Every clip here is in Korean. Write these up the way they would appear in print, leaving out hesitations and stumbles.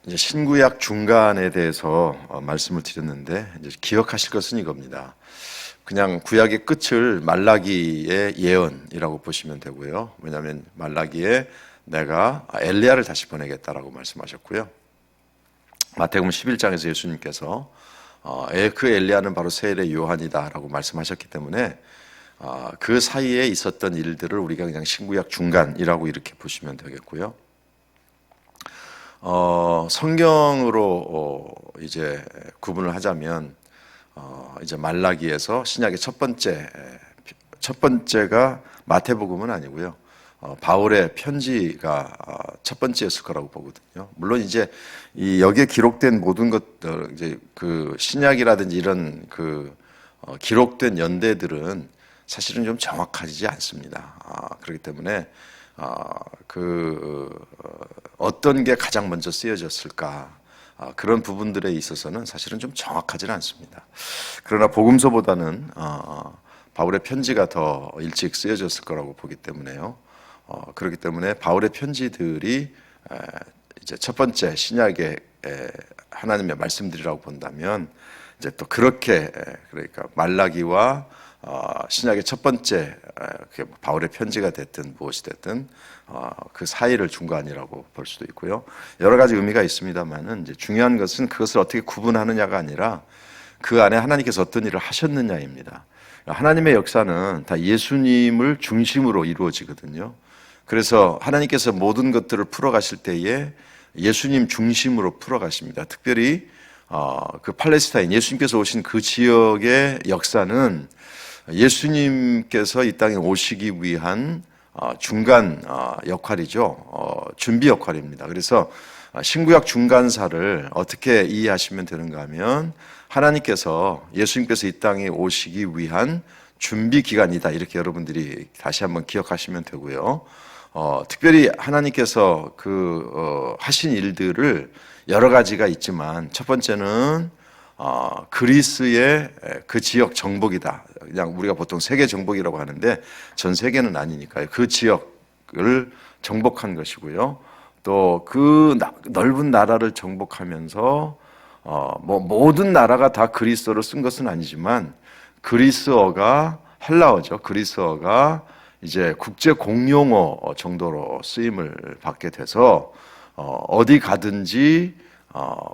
이제 신구약 중간에 대해서 말씀을 드렸는데 이제 기억하실 것은 이겁니다. 그냥 구약의 끝을 말라기의 예언이라고 보시면 되고요. 왜냐하면 말라기에 내가 엘리야를 다시 보내겠다라고 말씀하셨고요. 마태복음 11장에서 예수님께서 그 엘리야는 바로 세례 요한이다라고 말씀하셨기 때문에 그 사이에 있었던 일들을 우리가 그냥 신구약 중간이라고 이렇게 보시면 되겠고요. 성경으로 이제 구분을 하자면 이제 말라기에서 신약의 첫 번째가 마태복음은 아니고요. 바울의 편지가 첫 번째였을 거라고 보거든요. 물론 이제 여기에 기록된 모든 것들, 이제 그 신약이라든지 이런 기록된 연대들은 사실은 좀 정확하지 않습니다. 그렇기 때문에 어떤 게 가장 먼저 쓰여졌을까? 그런 부분들에 있어서는 사실은 좀 정확하지는 않습니다. 그러나 복음서보다는 바울의 편지가 더 일찍 쓰여졌을 거라고 보기 때문에요. 그렇기 때문에 바울의 편지들이 이제 첫 번째 신약의 하나님의 말씀들이라고 본다면 이제 또 그렇게 그러니까 말라기와 신약의 첫 번째 바울의 편지가 됐든 무엇이 됐든 그 사이를 중간이라고 볼 수도 있고요. 여러 가지 의미가 있습니다만은 이제 중요한 것은 그것을 어떻게 구분하느냐가 아니라 그 안에 하나님께서 어떤 일을 하셨느냐입니다. 하나님의 역사는 다 예수님을 중심으로 이루어지거든요. 그래서 하나님께서 모든 것들을 풀어가실 때에 예수님 중심으로 풀어가십니다. 특별히 그 팔레스타인, 예수님께서 오신 그 지역의 역사는 예수님께서 이 땅에 오시기 위한 중간 역할이죠. 준비 역할입니다. 그래서 신구약 중간사를 어떻게 이해하시면 되는가 하면 하나님께서 예수님께서 이 땅에 오시기 위한 준비 기간이다. 이렇게 여러분들이 다시 한번 기억하시면 되고요. 특별히 하나님께서 하신 일들을 여러 가지가 있지만 첫 번째는 그리스의 그 지역 정복이다. 그냥 우리가 보통 세계 정복이라고 하는데 전 세계는 아니니까요. 그 지역을 정복한 것이고요. 또 그 넓은 나라를 정복하면서 모든 나라가 다 그리스어를 쓴 것은 아니지만 그리스어가 헬라어죠. 그리스어가 이제 국제 공용어 정도로 쓰임을 받게 돼서 어디 가든지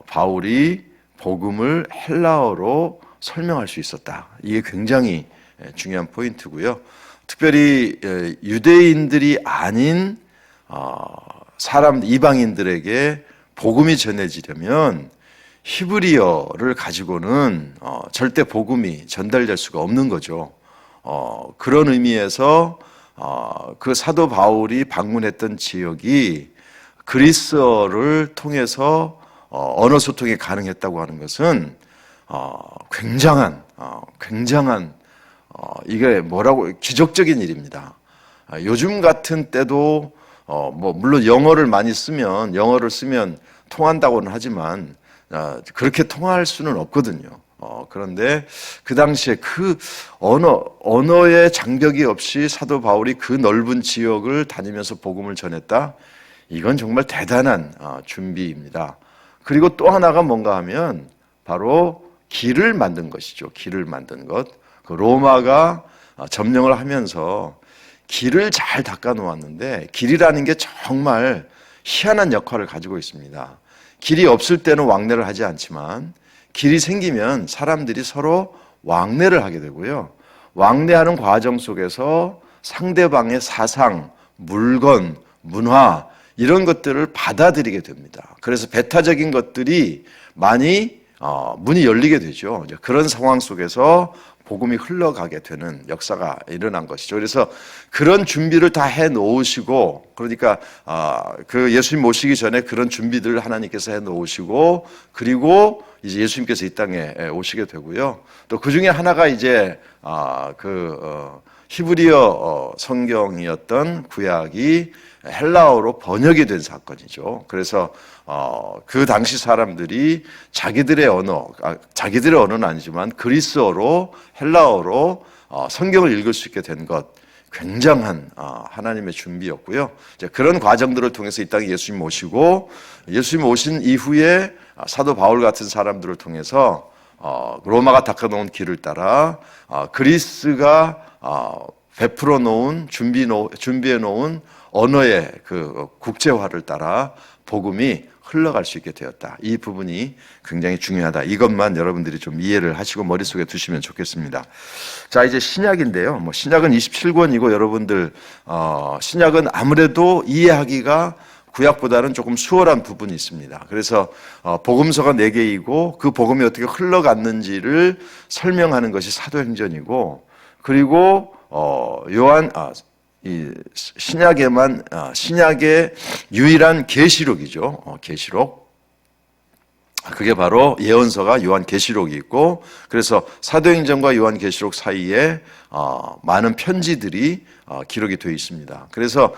바울이 복음을 헬라어로 설명할 수 있었다. 이게 굉장히 중요한 포인트고요. 특별히 유대인들이 아닌 이방인들에게 복음이 전해지려면 히브리어를 가지고는 절대 복음이 전달될 수가 없는 거죠. 그런 의미에서 그 사도 바울이 방문했던 지역이 그리스어를 통해서 언어 소통이 가능했다고 하는 것은 굉장한 이게 기적적인 일입니다. 요즘 같은 때도 물론 영어를 쓰면 통한다고는 하지만 그렇게 통할 수는 없거든요. 그런데 그 당시에 그 언어의 장벽이 없이 사도 바울이 그 넓은 지역을 다니면서 복음을 전했다. 이건 정말 대단한 준비입니다. 그리고 또 하나가 뭔가 하면 바로 길을 만든 것이죠. 길을 만든 것. 그 로마가 점령을 하면서 길을 잘 닦아 놓았는데 길이라는 게 정말 희한한 역할을 가지고 있습니다. 길이 없을 때는 왕래를 하지 않지만 길이 생기면 사람들이 서로 왕래를 하게 되고요. 왕래하는 과정 속에서 상대방의 사상, 물건, 문화 이런 것들을 받아들이게 됩니다. 그래서 배타적인 것들이 많이 문이 열리게 되죠. 그런 상황 속에서 복음이 흘러가게 되는 역사가 일어난 것이죠. 그래서 그런 준비를 다 해 놓으시고, 그러니까 그 예수님 오시기 전에 그런 준비들을 하나님께서 해 놓으시고, 그리고 이제 예수님께서 이 땅에 오시게 되고요. 또 그 중에 하나가 이제 히브리어 성경이었던 구약이 헬라어로 번역이 된 사건이죠. 그래서 그 당시 사람들이 자기들의 언어는 아니지만 그리스어로 헬라어로 성경을 읽을 수 있게 된 것, 굉장한 하나님의 준비였고요. 이제 그런 과정들을 통해서 이 땅에 예수님 오시고, 예수님 오신 이후에 사도 바울 같은 사람들을 통해서 로마가 닦아놓은 길을 따라 그리스가 베풀어 놓은 준비해 놓은 언어의 그 국제화를 따라 복음이 흘러갈 수 있게 되었다. 이 부분이 굉장히 중요하다. 이것만 여러분들이 좀 이해를 하시고 머릿속에 두시면 좋겠습니다. 자, 이제 신약인데요. 신약은 27권이고 여러분들 신약은 아무래도 이해하기가 구약보다는 조금 수월한 부분이 있습니다. 그래서 복음서가 4개이고 그 복음이 어떻게 흘러갔는지를 설명하는 것이 사도행전이고, 그리고 이 신약의 유일한 계시록이죠. 계시록. 그게 바로 예언서가 요한계시록이 있고, 그래서 사도행전과 요한계시록 사이에 많은 편지들이 기록이 되어 있습니다. 그래서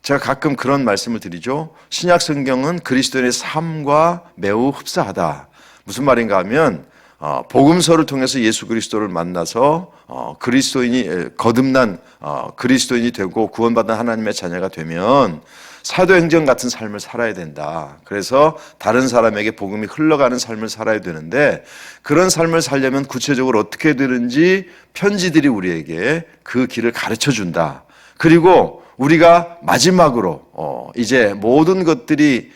제가 가끔 그런 말씀을 드리죠. 신약 성경은 그리스도인의 삶과 매우 흡사하다. 무슨 말인가 하면 복음서를 통해서 예수 그리스도를 만나서 거듭난 그리스도인이 되고 구원받은 하나님의 자녀가 되면 사도행전 같은 삶을 살아야 된다. 그래서 다른 사람에게 복음이 흘러가는 삶을 살아야 되는데, 그런 삶을 살려면 구체적으로 어떻게 되는지 편지들이 우리에게 그 길을 가르쳐 준다. 그리고 우리가 마지막으로 이제 모든 것들이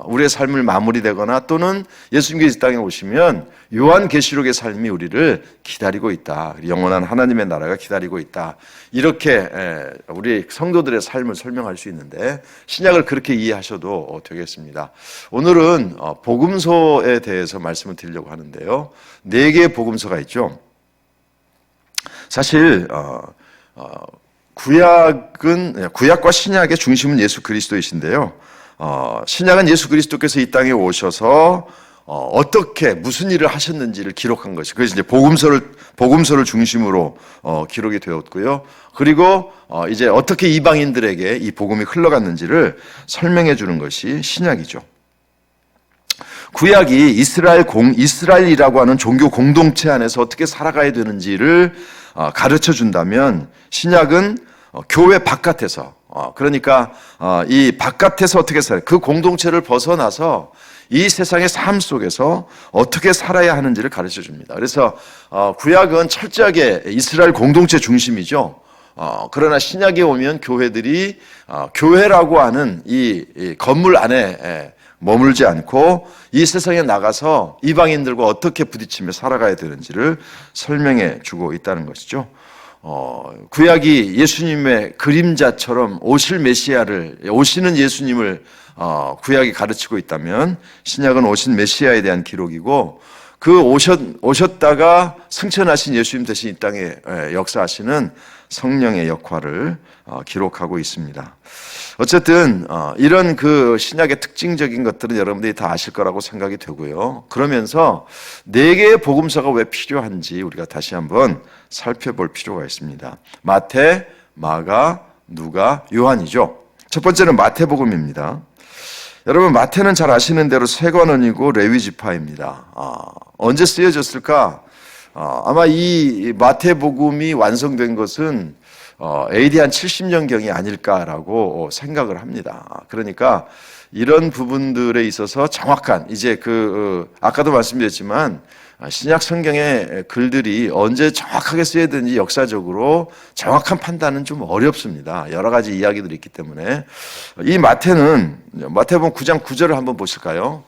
우리의 삶을 마무리되거나 또는 예수님께서 이 땅에 오시면 요한계시록의 삶이 우리를 기다리고 있다. 영원한 하나님의 나라가 기다리고 있다. 이렇게 우리 성도들의 삶을 설명할 수 있는데, 신약을 그렇게 이해하셔도 되겠습니다. 오늘은 복음서에 대해서 말씀을 드리려고 하는데요. 4개의 복음서가 있죠. 사실 구약과 신약의 중심은 예수 그리스도이신데요. 신약은 예수 그리스도께서 이 땅에 오셔서 어떻게 무슨 일을 하셨는지를 기록한 것이, 그래서 이제 복음서를 중심으로 기록이 되었고요. 그리고 이제 어떻게 이방인들에게 이 복음이 흘러갔는지를 설명해 주는 것이 신약이죠. 구약이 이스라엘이라고 하는 종교 공동체 안에서 어떻게 살아가야 되는지를 가르쳐 준다면, 신약은 교회 바깥에서, 그러니까 이 바깥에서 어떻게 살아요, 그 공동체를 벗어나서 이 세상의 삶 속에서 어떻게 살아야 하는지를 가르쳐 줍니다. 그래서 구약은 철저하게 이스라엘 공동체 중심이죠. 그러나 신약에 오면 교회들이 교회라고 하는 이 건물 안에 머물지 않고 이 세상에 나가서 이방인들과 어떻게 부딪히며 살아가야 되는지를 설명해 주고 있다는 것이죠. 구약이 예수님의 그림자처럼 오시는 예수님을 구약이 가르치고 있다면, 신약은 오신 메시아에 대한 기록이고, 그 오셨다가 승천하신 예수님 대신 이 땅에 역사하시는 성령의 역할을 기록하고 있습니다. 어쨌든 이런 그 신약의 특징적인 것들은 여러분들이 다 아실 거라고 생각이 되고요. 그러면서 4개의 복음서가 왜 필요한지 우리가 다시 한번 살펴볼 필요가 있습니다. 마태, 마가, 누가, 요한이죠. 첫 번째는 마태복음입니다. 여러분, 마태는 잘 아시는 대로 세관원이고 레위 지파입니다. 언제 쓰여졌을까? 아마 이 마태복음이 완성된 것은 AD 한 70년경이 아닐까라고 생각을 합니다. 그러니까 이런 부분들에 있어서 정확한, 이제 아까도 말씀드렸지만 신약 성경의 글들이 언제 정확하게 쓰여야 되는지 역사적으로 정확한 판단은 좀 어렵습니다. 여러 가지 이야기들이 있기 때문에. 이 마태복음 9장 9절을 한번 보실까요?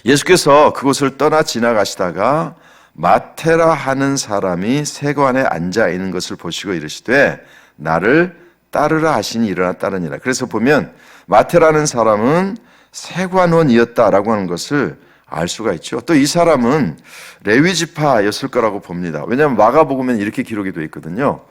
예수께서 그곳을 떠나 지나가시다가 마태라 하는 사람이 세관에 앉아 있는 것을 보시고 이르시되 나를 따르라 하시니 일어나 따르니라. 그래서 보면 마태라는 사람은 세관원이었다라고 하는 것을 알 수가 있죠. 또 이 사람은 레위 지파였을 거라고 봅니다. 왜냐하면 마가복음에는 이렇게 기록이 되어 있거든요.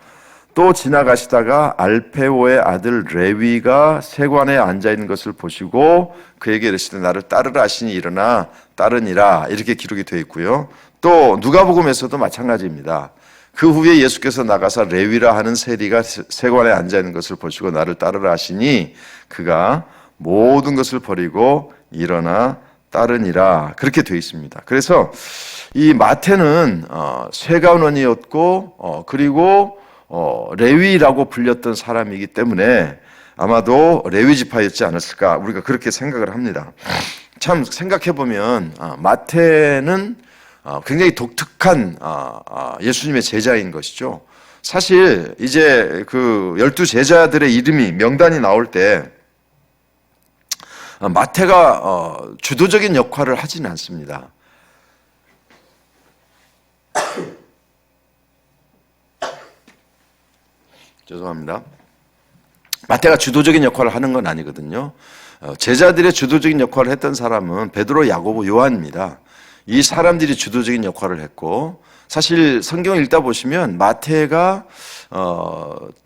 또 지나가시다가 알페오의 아들 레위가 세관에 앉아 있는 것을 보시고 그에게 이르시되 나를 따르라 하시니 일어나 따르니라, 이렇게 기록이 되어 있고요. 또 누가복음에서도 마찬가지입니다. 그 후에 예수께서 나가사 레위라 하는 세리가 세관에 앉아 있는 것을 보시고 나를 따르라 하시니 그가 모든 것을 버리고 일어나 딸은이라 그렇게 되어 있습니다. 그래서 이 마태는 쇠가원이었고 그리고 레위라고 불렸던 사람이기 때문에 아마도 레위 지파였지 않았을까 우리가 그렇게 생각을 합니다. 참 생각해 보면 마태는 굉장히 독특한 예수님의 제자인 것이죠. 사실 이제 그 12 제자들의 이름이 명단이 나올 때 마태가 주도적인 역할을 하지는 않습니다. 죄송합니다. 마태가 주도적인 역할을 하는 건 아니거든요. 제자들의 주도적인 역할을 했던 사람은 베드로, 야고보, 요한입니다. 이 사람들이 주도적인 역할을 했고 사실 성경을 읽다 보시면 마태가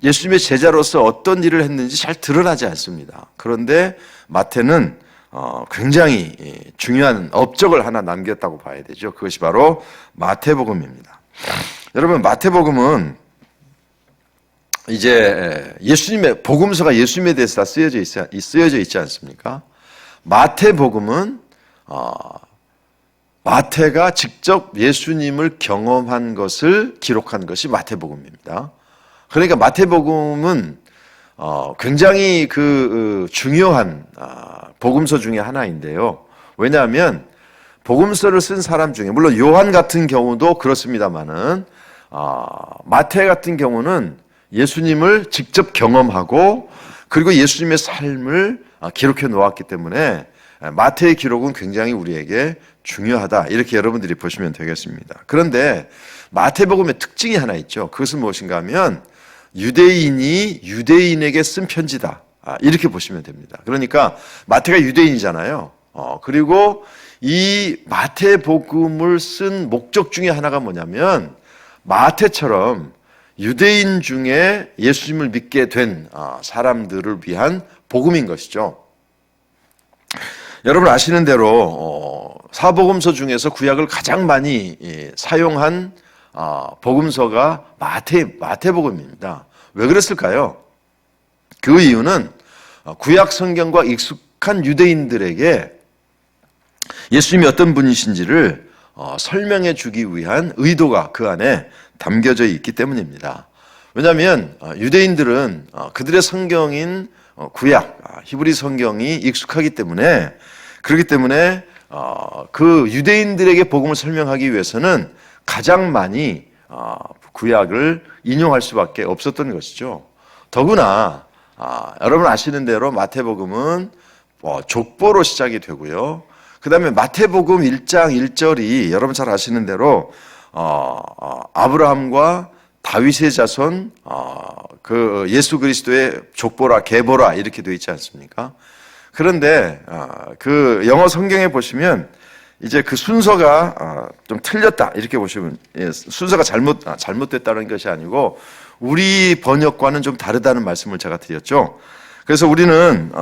예수님의 제자로서 어떤 일을 했는지 잘 드러나지 않습니다. 그런데 마태는 굉장히 중요한 업적을 하나 남겼다고 봐야 되죠. 그것이 바로 마태복음입니다. 여러분 마태복음은 이제 예수님의 복음서가 예수님에 대해서 다 쓰여져 있지 않습니까? 마태복음은 마태가 직접 예수님을 경험한 것을 기록한 것이 마태복음입니다. 그러니까 마태복음은 굉장히 중요한 복음서 중에 하나인데요. 왜냐하면 복음서를 쓴 사람 중에 물론 요한 같은 경우도 그렇습니다만은 마태 같은 경우는 예수님을 직접 경험하고 그리고 예수님의 삶을 기록해 놓았기 때문에 마태의 기록은 굉장히 우리에게 중요하다 이렇게 여러분들이 보시면 되겠습니다. 그런데 마태복음의 특징이 하나 있죠. 그것은 무엇인가 하면 유대인이 유대인에게 쓴 편지다 이렇게 보시면 됩니다. 그러니까 마태가 유대인이잖아요. 그리고 이 마태복음을 쓴 목적 중에 하나가 뭐냐면 마태처럼 유대인 중에 예수님을 믿게 된 사람들을 위한 복음인 것이죠. 여러분 아시는 대로 사복음서 중에서 구약을 가장 많이 사용한 복음서가 마태복음입니다. 왜 그랬을까요? 그 이유는 구약 성경과 익숙한 유대인들에게 예수님이 어떤 분이신지를 설명해 주기 위한 의도가 그 안에 담겨져 있기 때문입니다. 왜냐하면 유대인들은 그들의 성경인 구약, 히브리 성경이 익숙하기 때문에 그렇기 때문에 그 유대인들에게 복음을 설명하기 위해서는 가장 많이 구약을 인용할 수밖에 없었던 것이죠. 더구나 여러분 아시는 대로 마태복음은 족보로 시작이 되고요. 그 다음에 마태복음 1장 1절이 여러분 잘 아시는 대로 아브라함과 다윗의 자손 그 예수 그리스도의 족보라 계보라 이렇게 되어 있지 않습니까? 그런데 그 영어 성경에 보시면 이제 그 순서가 좀 틀렸다 이렇게 보시면 순서가 잘못됐다는 것이 아니고 우리 번역과는 좀 다르다는 말씀을 제가 드렸죠. 그래서 우리는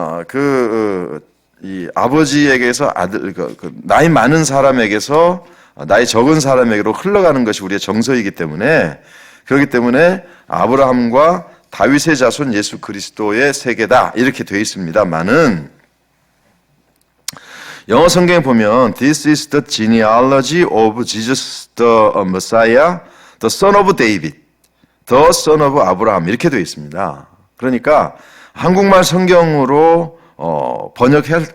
이 아버지에게서 아들 나이 많은 사람에게서 나이 적은 사람에게로 흘러가는 것이 우리의 정서이기 때문에 그렇기 때문에 아브라함과 다윗의 자손 예수 그리스도의 세계다 이렇게 되어 있습니다만은 영어 성경에 보면 This is the genealogy of Jesus the Messiah, the son of David, the son of Abraham 이렇게 되어 있습니다. 그러니까 한국말 성경으로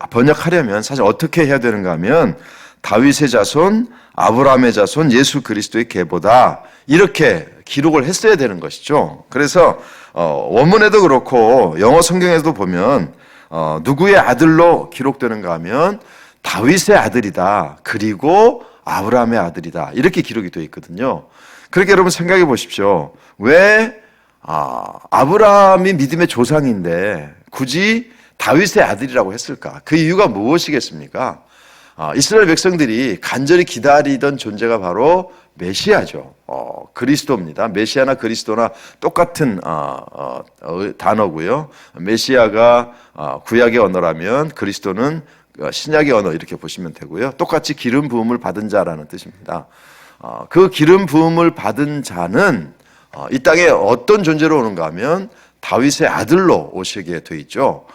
번역하려면 사실 어떻게 해야 되는가 하면 다윗의 자손, 아브라함의 자손, 예수 그리스도의 계보다 이렇게 기록을 했어야 되는 것이죠. 그래서 원문에도 그렇고 영어 성경에도 보면 누구의 아들로 기록되는가 하면 다윗의 아들이다. 그리고 아브라함의 아들이다. 이렇게 기록이 되어 있거든요. 그렇게 여러분 생각해 보십시오. 왜 아브라함이 믿음의 조상인데 굳이 다윗의 아들이라고 했을까? 그 이유가 무엇이겠습니까? 이스라엘 백성들이 간절히 기다리던 존재가 바로 메시아죠. 그리스도입니다. 메시아나 그리스도나 똑같은 단어고요. 메시아가 구약의 언어라면 그리스도는 신약의 언어 이렇게 보시면 되고요. 똑같이 기름 부음을 받은 자라는 뜻입니다. 그 기름 부음을 받은 자는 이 땅에 어떤 존재로 오는가 하면 다윗의 아들로 오시게 돼 있죠.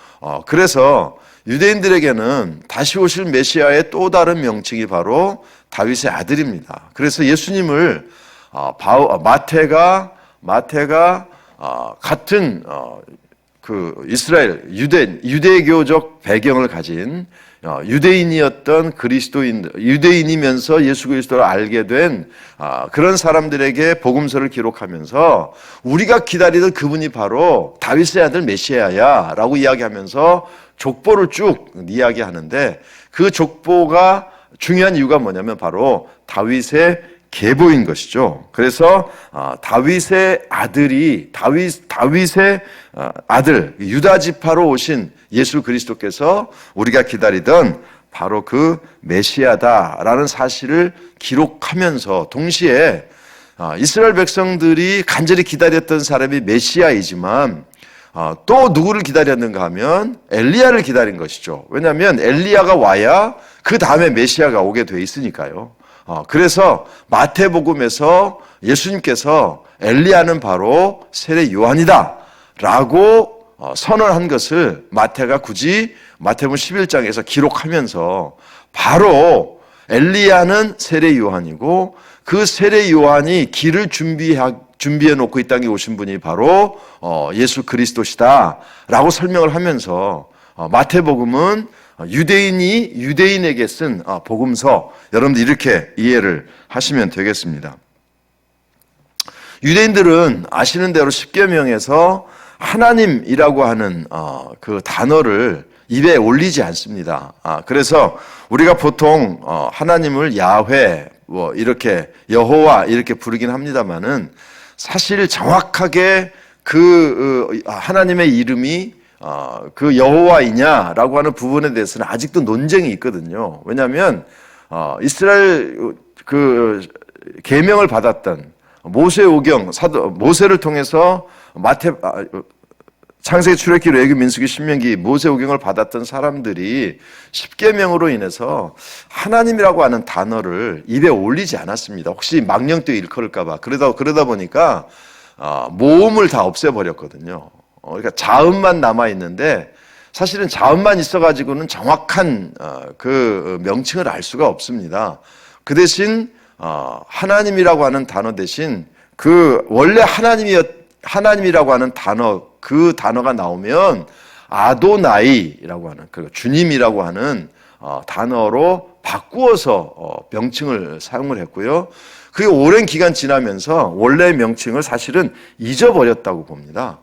그래서 유대인들에게는 다시 오실 메시아의 또 다른 명칭이 바로 다윗의 아들입니다. 그래서 예수님을 마태가 같은 그 이스라엘 유대교적 배경을 가진 유대인이었던 유대인이면서 예수 그리스도를 알게 된 그런 사람들에게 복음서를 기록하면서 우리가 기다리던 그분이 바로 다윗의 아들 메시아야라고 이야기하면서 족보를 쭉 이야기하는데, 그 족보가 중요한 이유가 뭐냐면 바로 다윗의 계보인 것이죠. 그래서 다윗의 아들 유다 지파로 오신 예수 그리스도께서 우리가 기다리던 바로 그 메시아다라는 사실을 기록하면서, 동시에 이스라엘 백성들이 간절히 기다렸던 사람이 메시아이지만 또 누구를 기다렸는가 하면 엘리야를 기다린 것이죠. 왜냐하면 엘리야가 와야 그 다음에 메시아가 오게 돼 있으니까요. 그래서 마태복음에서 예수님께서 엘리야는 바로 세례 요한이다 라고 선언한 것을 마태가 굳이 마태복음 11장에서 기록하면서, 바로 엘리야는 세례 요한이고 그 세례 요한이 길을 준비해 놓고 이 땅에 오신 분이 바로 예수 그리스도시다 라고 설명을 하면서, 마태복음은 유대인에게 쓴 복음서, 여러분들 이렇게 이해를 하시면 되겠습니다. 유대인들은 아시는 대로 십계명에서 하나님이라고 하는 그 단어를 입에 올리지 않습니다. 그래서 우리가 보통 하나님을 야훼 이렇게 여호와 이렇게 부르긴 합니다만은, 사실 정확하게 그 하나님의 이름이 그 여호와이냐라고 하는 부분에 대해서는 아직도 논쟁이 있거든요. 왜냐하면 이스라엘 그 계명을 받았던 모세오경 모세를 통해서 창세기, 출애굽기, 레위기, 민수기, 신명기, 모세오경을 받았던 사람들이 십계명으로 인해서 하나님이라고 하는 단어를 입에 올리지 않았습니다. 혹시 망령되어 일컬을까 봐. 그러다 보니까 모음을 다 없애버렸거든요. 그러니까 자음만 남아 있는데, 사실은 자음만 있어가지고는 정확한 그 명칭을 알 수가 없습니다. 그 대신 하나님이라고 하는 단어 대신 그 원래 하나님이라고 하는 단어, 그 단어가 나오면 아도나이라고 하는, 그 주님이라고 하는 단어로 바꾸어서 명칭을 사용을 했고요. 그게 오랜 기간 지나면서 원래 명칭을 사실은 잊어버렸다고 봅니다.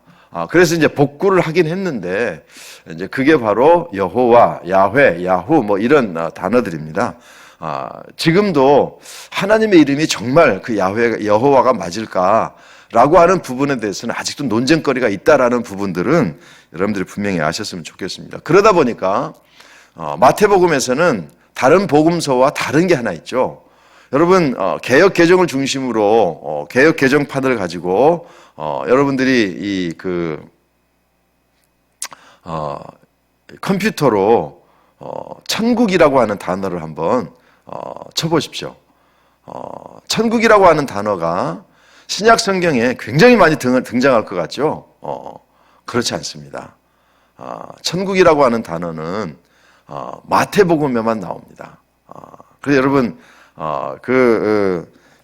그래서 이제 복구를 하긴 했는데, 이제 그게 바로 여호와, 야훼, 야후 뭐 이런 단어들입니다. 지금도 하나님의 이름이 정말 그 여호와가 맞을까라고 하는 부분에 대해서는 아직도 논쟁거리가 있다라는 부분들은 여러분들이 분명히 아셨으면 좋겠습니다. 그러다 보니까 마태복음에서는 다른 복음서와 다른 게 하나 있죠. 여러분, 개역 개정을 중심으로 개역 개정판을 가지고 여러분들이 컴퓨터로 천국이라고 하는 단어를 한번 쳐보십시오. 천국이라고 하는 단어가 신약 성경에 굉장히 많이 등장할 것 같죠? 그렇지 않습니다. 천국이라고 하는 단어는 마태복음에만 나옵니다. 그래서 여러분,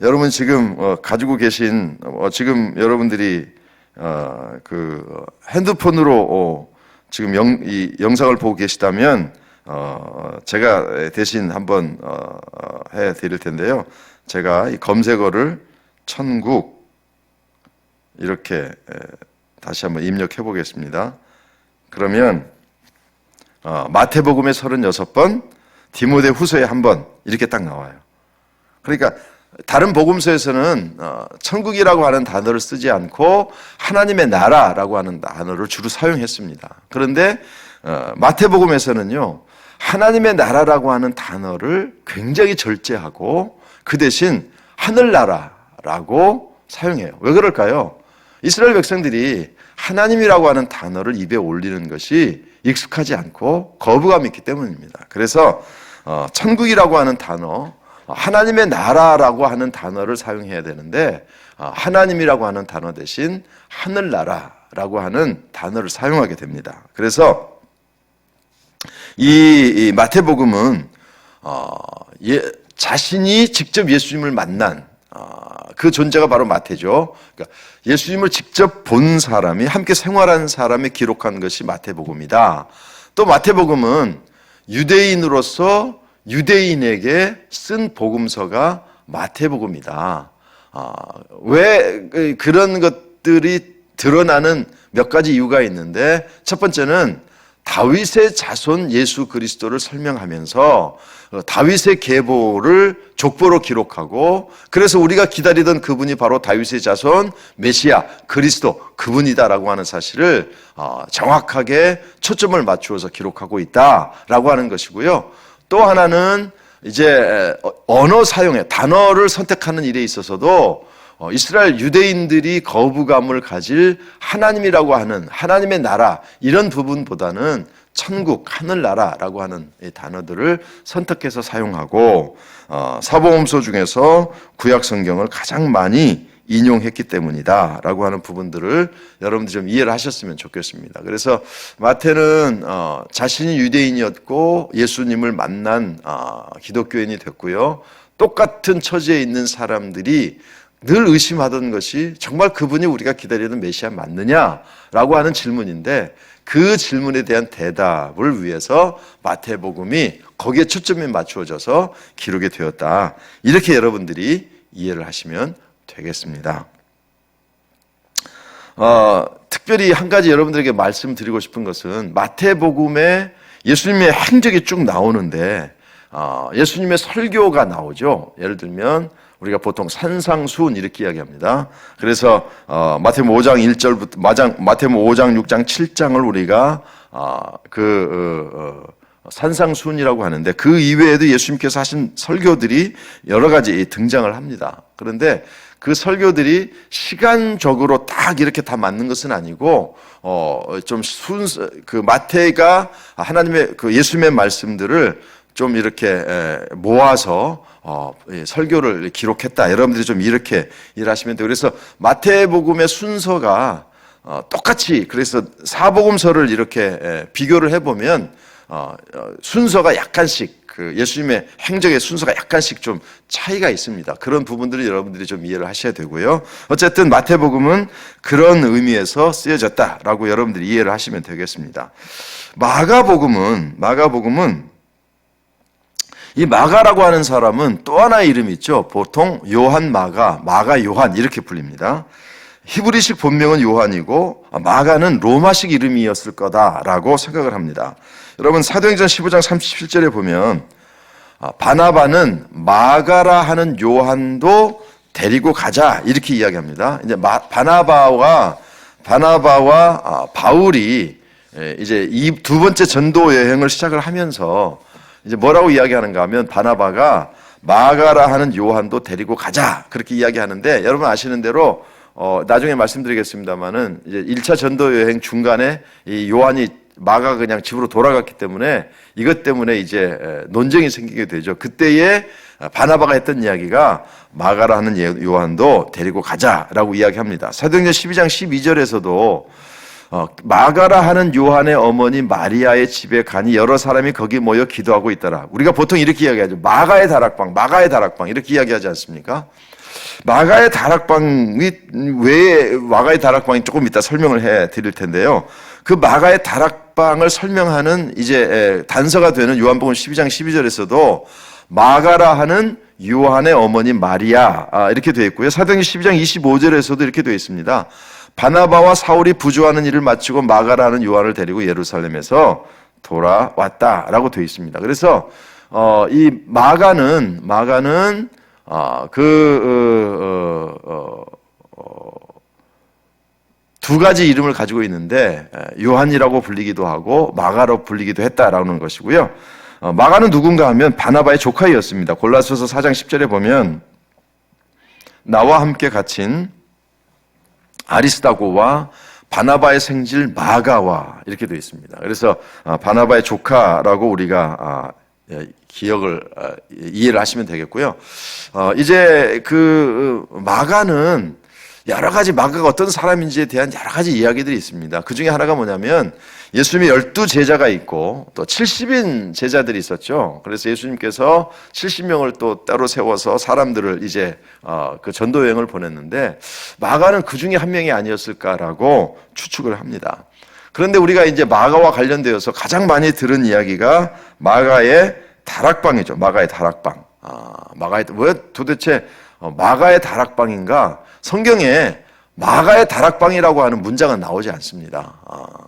여러분 지금 가지고 계신 지금 여러분들이 그 핸드폰으로 지금 이 영상을 보고 계시다면 제가 대신 한번 해 드릴 텐데요. 제가 이 검색어를 천국 이렇게 다시 한번 입력해 보겠습니다. 그러면 마태복음에 36번, 디모데 후서에 1번 이렇게 딱 나와요. 그러니까 다른 복음서에서는 천국이라고 하는 단어를 쓰지 않고 하나님의 나라라고 하는 단어를 주로 사용했습니다. 그런데 마태복음에서는요, 하나님의 나라라고 하는 단어를 굉장히 절제하고 그 대신 하늘나라라고 사용해요. 왜 그럴까요? 이스라엘 백성들이 하나님이라고 하는 단어를 입에 올리는 것이 익숙하지 않고 거부감이 있기 때문입니다. 그래서 천국이라고 하는 단어, 하나님의 나라라고 하는 단어를 사용해야 되는데 하나님이라고 하는 단어 대신 하늘나라라고 하는 단어를 사용하게 됩니다. 그래서 이 마태복음은 자신이 직접 예수님을 만난 그 존재가 바로 마태죠. 그러니까 예수님을 직접 본 사람이, 함께 생활한 사람이 기록한 것이 마태복음이다. 또 마태복음은 유대인으로서 유대인에게 쓴 복음서가 마태복음이다. 왜 그런 것들이 드러나는 몇 가지 이유가 있는데, 첫 번째는 다윗의 자손 예수 그리스도를 설명하면서 다윗의 계보를 족보로 기록하고, 그래서 우리가 기다리던 그분이 바로 다윗의 자손 메시아 그리스도 그분이다라고 하는 사실을 정확하게 초점을 맞추어서 기록하고 있다라고 하는 것이고요. 또 하나는 이제 언어 사용에, 단어를 선택하는 일에 있어서도 이스라엘 유대인들이 거부감을 가질 하나님이라고 하는 하나님의 나라, 이런 부분보다는 천국, 하늘나라라고 하는 이 단어들을 선택해서 사용하고, 사복음서 중에서 구약 성경을 가장 많이 인용했기 때문이다 라고 하는 부분들을 여러분들이 좀 이해를 하셨으면 좋겠습니다. 그래서 마태는 자신이 유대인이었고 예수님을 만난 기독교인이 됐고요. 똑같은 처지에 있는 사람들이 늘 의심하던 것이 정말 그분이 우리가 기다리던 메시아 맞느냐라고 하는 질문인데, 그 질문에 대한 대답을 위해서 마태복음이 거기에 초점이 맞추어져서 기록이 되었다. 이렇게 여러분들이 이해를 하시면 되겠습니다. 특별히 한 가지 여러분들에게 말씀드리고 싶은 것은, 마태복음에 예수님의 행적이 쭉 나오는데 예수님의 설교가 나오죠. 예를 들면 우리가 보통 산상수훈 이렇게 이야기합니다. 그래서 마태복음 5장 1절부터 마태복음 5장 6장 7장을 우리가 산상수훈이라고 하는데, 그 이외에도 예수님께서 하신 설교들이 여러 가지 등장을 합니다. 그런데 그 설교들이 시간적으로 딱 이렇게 다 맞는 것은 아니고 좀 순서, 그 마태가 하나님의 그 예수님의 말씀들을 좀 이렇게 모아서 설교를 기록했다. 여러분들이 좀 이렇게 일하시면 돼요. 그래서 마태복음의 순서가 똑같이, 그래서 사복음서를 이렇게 비교를 해보면 순서가 약간씩, 그 예수님의 행적의 순서가 약간씩 좀 차이가 있습니다. 그런 부분들을 여러분들이 좀 이해를 하셔야 되고요. 어쨌든 마태복음은 그런 의미에서 쓰여졌다라고 여러분들이 이해를 하시면 되겠습니다. 마가복음은 이 마가라고 하는 사람은 또 하나의 이름이 있죠. 보통 요한 마가 요한 이렇게 불립니다. 히브리식 본명은 요한이고 마가는 로마식 이름이었을 거다라고 생각을 합니다. 여러분, 사도행전 15장 37절에 보면 바나바는 마가라 하는 요한도 데리고 가자 이렇게 이야기합니다. 이제 바나바와 바울이 이제 이 두 번째 전도 여행을 시작을 하면서 이제 뭐라고 이야기하는가 하면, 바나바가 마가라 하는 요한도 데리고 가자 그렇게 이야기하는데, 여러분 아시는 대로 나중에 말씀드리겠습니다만은 이제 1차 전도 여행 중간에 이 요한이 마가가 그냥 집으로 돌아갔기 때문에 이것 때문에 이제 논쟁이 생기게 되죠. 그때에 바나바가 했던 이야기가 마가라 하는 요한도 데리고 가자라고 이야기합니다. 사도행전 12장 12절에서도 마가라 하는 요한의 어머니 마리아의 집에 가니 여러 사람이 거기 모여 기도하고 있더라. 우리가 보통 이렇게 이야기하죠. 마가의 다락방 이렇게 이야기하지 않습니까? 마가의 다락방이, 왜 마가의 다락방이 조금 이따 설명을 해 드릴 텐데요. 그 마가의 다락방을 설명하는 이제 단서가 되는 요한복음 12장 12절에서도 마가라 하는 요한의 어머니 마리아 이렇게 되어 있고요. 사도행전 12장 25절에서도 이렇게 되어 있습니다. 바나바와 사울이 부조하는 일을 마치고 마가라 하는 요한을 데리고 예루살렘에서 돌아왔다라고 되어 있습니다. 그래서 이 마가는 두 가지 이름을 가지고 있는데, 요한이라고 불리기도 하고 마가로 불리기도 했다라는 것이고요. 마가는 누군가 하면 바나바의 조카였습니다. 골로새서 4장 10절에 보면 나와 함께 갇힌 아리스다고와 바나바의 생질 마가와 이렇게 되어 있습니다. 그래서 바나바의 조카라고 우리가 기억을 이해를 하시면 되겠고요. 이제 그 마가는 여러 가지, 마가가 어떤 사람인지에 대한 여러 가지 이야기들이 있습니다. 그 중에 하나가 뭐냐면, 예수님이 12제자가 있고 또 70인 제자들이 있었죠. 그래서 예수님께서 70명을 또 따로 세워서 사람들을 이제 그 전도 여행을 보냈는데 마가는 그 중에 한 명이 아니었을까라고 추측을 합니다. 그런데 우리가 이제 마가와 관련되어서 가장 많이 들은 이야기가 마가의 다락방이죠. 마가의 다락방. 왜 도대체 마가의 다락방인가? 성경에 마가의 다락방이라고 하는 문장은 나오지 않습니다.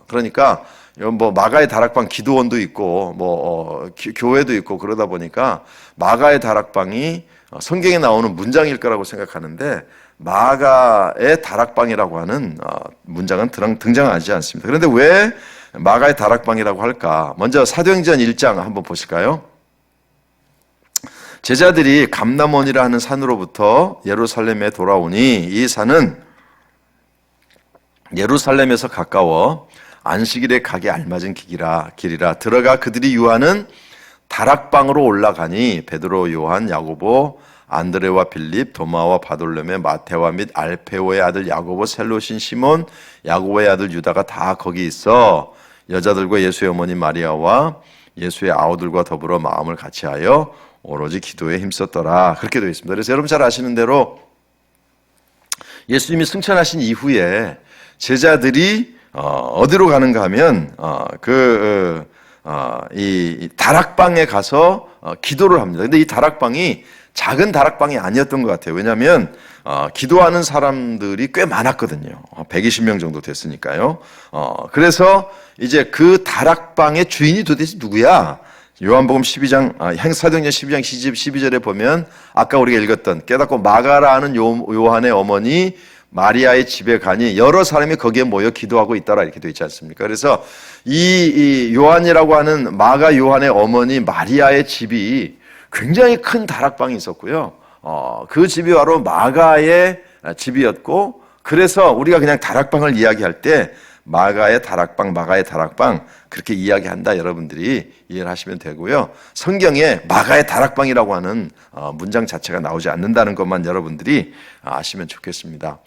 그러니까 뭐 마가의 다락방 기도원도 있고 뭐 교회도 있고 그러다 보니까 마가의 다락방이 성경에 나오는 문장일 거라고 생각하는데 마가의 다락방이라고 하는 문장은 등장하지 않습니다. 그런데 왜 마가의 다락방이라고 할까? 먼저 사도행전 1장 한번 보실까요? 제자들이 감람원이라 하는 산으로부터 예루살렘에 돌아오니 이 산은 예루살렘에서 가까워 안식일에 가기 알맞은 길이라 들어가 그들이 유하는 다락방으로 올라가니 베드로, 요한, 야고보, 안드레와 빌립, 도마와 바돌레메, 마테와 및 알페오의 아들 야고보, 셀롯인 시몬, 야고보의 아들 유다가 다 거기 있어 여자들과 예수의 어머니 마리아와 예수의 아우들과 더불어 마음을 같이하여 오로지 기도에 힘썼더라. 그렇게 되어 있습니다. 그래서 여러분 잘 아시는 대로 예수님이 승천하신 이후에 제자들이 어디로 가는가 하면 이 다락방에 가서 기도를 합니다. 근데 이 다락방이 작은 다락방이 아니었던 것 같아요. 왜냐하면 기도하는 사람들이 꽤 많았거든요. 120명 정도 됐으니까요. 그래서 이제 그 다락방의 주인이 도대체 누구야? 요한복음 12장, 사도행전 12장 12절에 보면 아까 우리가 읽었던 깨닫고 마가라는 요한의 어머니 마리아의 집에 가니 여러 사람이 거기에 모여 기도하고 있더라 이렇게 되어 있지 않습니까? 그래서 이 요한이라고 하는 마가 요한의 어머니 마리아의 집이 굉장히 큰 다락방이 있었고요. 그 집이 바로 마가의 집이었고 그래서 우리가 그냥 다락방을 이야기할 때 마가의 다락방 그렇게 이야기한다 여러분들이 이해를 하시면 되고요. 성경에 마가의 다락방이라고 하는 문장 자체가 나오지 않는다는 것만 여러분들이 아시면 좋겠습니다.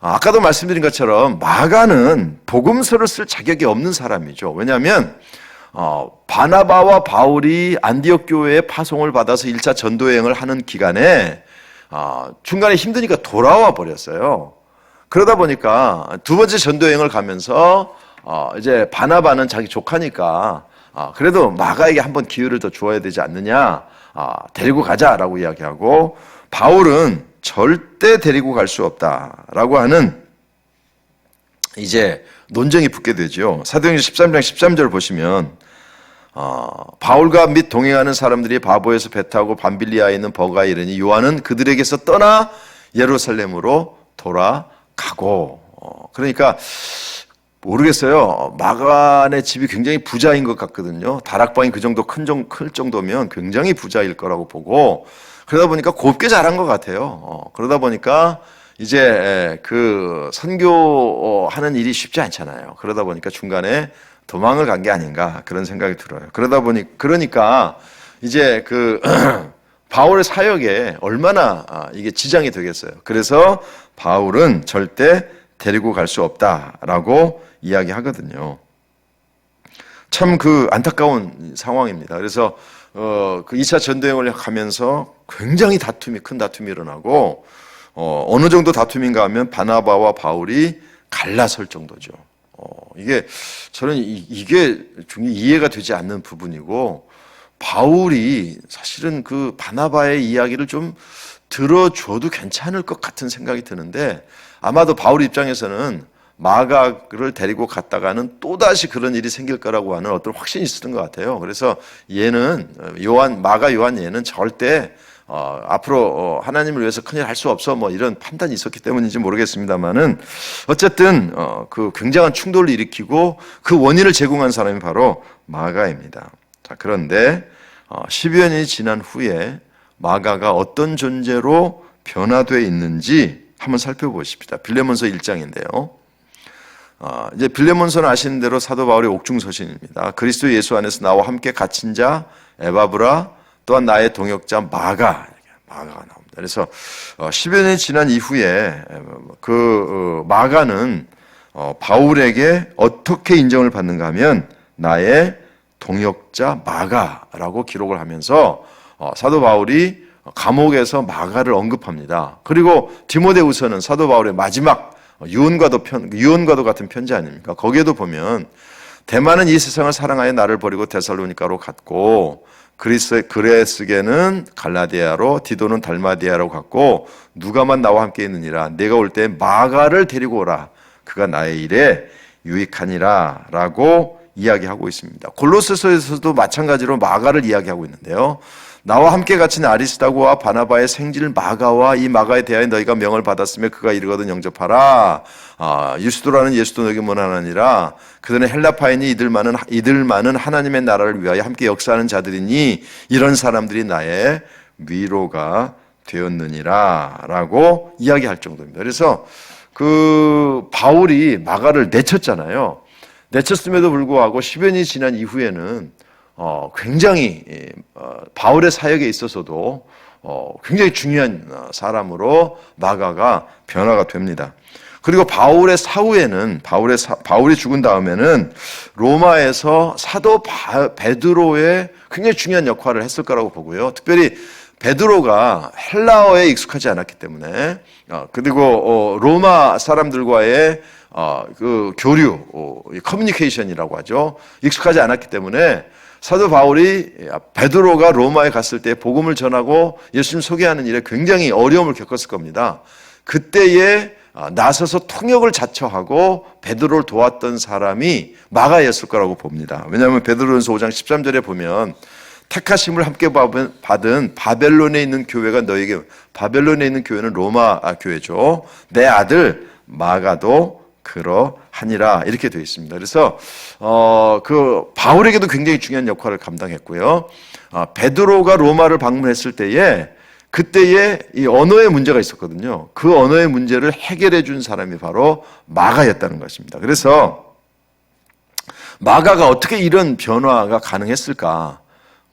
아까도 말씀드린 것처럼 마가는 복음서를 쓸 자격이 없는 사람이죠. 왜냐하면 바나바와 바울이 안디옥 교회에 파송을 받아서 1차 전도여행을 하는 기간에 중간에 힘드니까 돌아와 버렸어요. 그러다 보니까 두 번째 전도여행을 가면서 이제 바나바는 자기 조카니까 그래도 마가에게 한번 기회를 더 주어야 되지 않느냐, 데리고 가자라고 이야기하고 바울은 절대 데리고 갈 수 없다라고 하는 이제 논쟁이 붙게 되죠. 사도행전 13장 13절 보시면 바울과 및 동행하는 사람들이 바보에서 배 타고 밤빌리아에 있는 버가에 이르니 요한은 그들에게서 떠나 예루살렘으로 돌아가고 그러니까 모르겠어요. 마가의 집이 굉장히 부자인 것 같거든요. 다락방이 그 정도 클 정도면 굉장히 부자일 거라고 보고 그러다 보니까 곱게 자란 것 같아요. 그러다 보니까 이제 그 선교하는 일이 쉽지 않잖아요. 그러다 보니까 중간에 도망을 간 게 아닌가 그런 생각이 들어요. 그러니까 이제 그 바울의 사역에 얼마나 이게 지장이 되겠어요. 그래서 바울은 절대 데리고 갈 수 없다라고 이야기하거든요. 참 그 안타까운 상황입니다. 그래서 그 2차 전도여행을 가면서 굉장히 큰 다툼이 일어나고 어느 정도 다툼인가 하면 바나바와 바울이 갈라설 정도죠. 저는 이게 이해가 되지 않는 부분이고 바울이 사실은 그 바나바의 이야기를 좀 들어줘도 괜찮을 것 같은 생각이 드는데 아마도 바울 입장에서는 마가를 데리고 갔다가는 또다시 그런 일이 생길 거라고 하는 어떤 확신이 있었던 것 같아요. 그래서 얘는 마가 요한 얘는 절대 앞으로 하나님을 위해서 큰일 할 수 없어 뭐 이런 판단이 있었기 때문인지 모르겠습니다만은 어쨌든 그 굉장한 충돌을 일으키고 그 원인을 제공한 사람이 바로 마가입니다. 자, 그런데 10여 년이 지난 후에 마가가 어떤 존재로 변화되어 있는지 한번 살펴보십시다. 빌레몬서 1장인데요. 이제 빌레몬서는 아시는 대로 사도 바울의 옥중서신입니다. 그리스도 예수 안에서 나와 함께 갇힌 자 에바브라 또한 나의 동역자 마가가 나옵니다. 그래서 10여 년이 지난 이후에 그 마가는 바울에게 어떻게 인정을 받는가 하면 나의 동역자 마가라고 기록을 하면서 사도 바울이 감옥에서 마가를 언급합니다. 그리고 디모데후서는 사도 바울의 마지막 유언과도 같은 편지 아닙니까? 거기에도 보면 대만은 이 세상을 사랑하여 나를 버리고 데살로니가로 갔고 그레스게는 갈라디아로 디도는 달마디아로 갔고 누가만 나와 함께 있느니라. 내가 올 때 마가를 데리고 오라. 그가 나의 일에 유익하니라 라고 이야기하고 있습니다. 골로새서에서도 마찬가지로 마가를 이야기하고 있는데요. 나와 함께 갇힌 아리스다고와 바나바의 생질 마가와 이 마가에 대하여 너희가 명을 받았으며 그가 이르거든 영접하라. 유스도라는 예수도 너에게 원하느니라. 그들은 헬라파인이 이들만은 하나님의 나라를 위하여 함께 역사하는 자들이니 이런 사람들이 나의 위로가 되었느니라 라고 이야기할 정도입니다. 그래서 그 바울이 마가를 내쳤잖아요. 내쳤음에도 불구하고 10년이 지난 이후에는 굉장히 바울의 사역에 있어서도 굉장히 중요한 사람으로 마가가 변화가 됩니다. 그리고 바울의 사후에는 바울이 죽은 다음에는 로마에서 사도 베드로의 굉장히 중요한 역할을 했을 거라고 보고요. 특별히 베드로가 헬라어에 익숙하지 않았기 때문에 그리고 로마 사람들과의 그 교류, 커뮤니케이션이라고 하죠. 익숙하지 않았기 때문에 사도 바울이 베드로가 로마에 갔을 때 복음을 전하고 예수님 소개하는 일에 굉장히 어려움을 겪었을 겁니다. 그때에 나서서 통역을 자처하고 베드로를 도왔던 사람이 마가였을 거라고 봅니다. 왜냐하면 베드로전서 5장 13절에 보면 택하심을 함께 받은 바벨론에 있는 교회가 너에게, 바벨론에 있는 교회는 로마 교회죠. 내 아들 마가도 그러하니라 이렇게 되어 있습니다. 그래서 그 바울에게도 굉장히 중요한 역할을 감당했고요. 베드로가 로마를 방문했을 때에 그때에 이 언어의 문제가 있었거든요. 그 언어의 문제를 해결해 준 사람이 바로 마가였다는 것입니다. 그래서 마가가 어떻게 이런 변화가 가능했을까?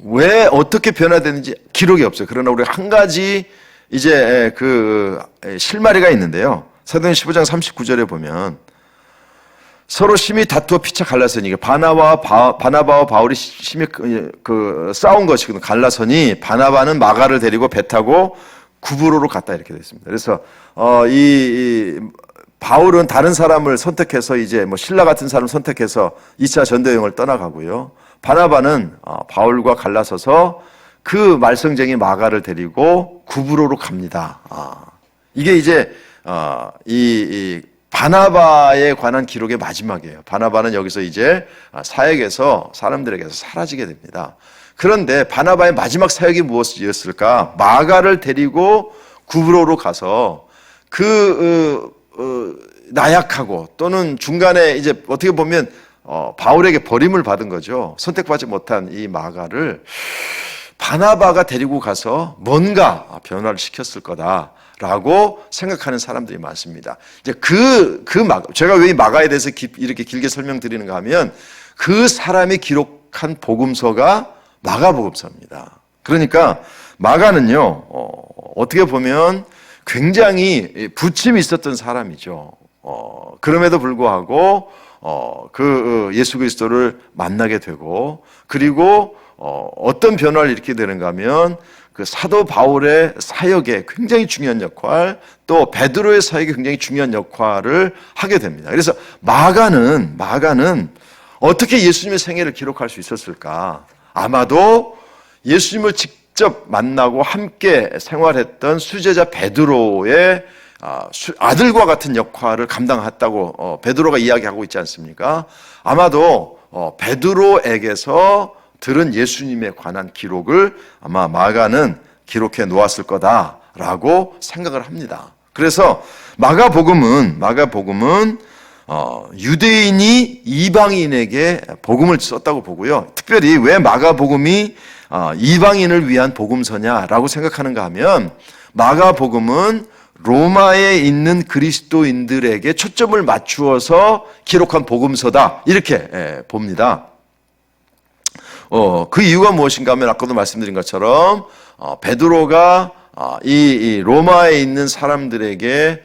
왜 어떻게 변화되는지 기록이 없어요. 그러나 우리 한 가지 이제 그 실마리가 있는데요. 사도행 15장 39절에 보면 서로 심히 다투어 피차 갈라서니 바나바와 바울이 심히 싸운 것이거든요. 갈라서니 바나바는 마가를 데리고 배 타고 구브로로 갔다 이렇게 되어 있습니다. 그래서 이 바울은 다른 사람을 선택해서 이제 뭐 신라 같은 사람을 선택해서 2차 전도 여행을 떠나가고요. 바나바는 바울과 갈라서서 그 말썽쟁이 마가를 데리고 구브로로 갑니다. 이게 이제 이 바나바에 관한 기록의 마지막이에요. 바나바는 여기서 이제 사역에서 사람들에게서 사라지게 됩니다. 그런데 바나바의 마지막 사역이 무엇이었을까? 마가를 데리고 구브로로 가서 나약하고 또는 중간에 이제 어떻게 보면 바울에게 버림을 받은 거죠. 선택받지 못한 이 마가를 바나바가 데리고 가서 뭔가 변화를 시켰을 거다라고 생각하는 사람들이 많습니다. 이제 제가 왜 이 마가에 대해서 이렇게 길게 설명드리는가 하면 그 사람이 기록한 복음서가 마가복음서입니다. 그러니까 마가는요, 어떻게 보면 굉장히 부침이 있었던 사람이죠. 그럼에도 불구하고 예수 그리스도를 만나게 되고 그리고 어떤 변화를 일으키게 되는가 하면 그 사도 바울의 사역에 굉장히 중요한 역할, 또 베드로의 사역에 굉장히 중요한 역할을 하게 됩니다. 그래서 마가는 어떻게 예수님의 생애를 기록할 수 있었을까? 아마도 예수님을 직접 만나고 함께 생활했던 수제자 베드로의 아들과 같은 역할을 감당했다고 베드로가 이야기하고 있지 않습니까? 아마도 베드로에게서 들은 예수님에 관한 기록을 아마 마가는 기록해 놓았을 거다라고 생각을 합니다. 그래서 마가복음은 유대인이 이방인에게 복음을 썼다고 보고요. 특별히 왜 마가복음이 이방인을 위한 복음서냐라고 생각하는가 하면 마가복음은 로마에 있는 그리스도인들에게 초점을 맞추어서 기록한 복음서다 이렇게 봅니다. 그 이유가 무엇인가 하면 아까도 말씀드린 것처럼 베드로가 이 로마에 있는 사람들에게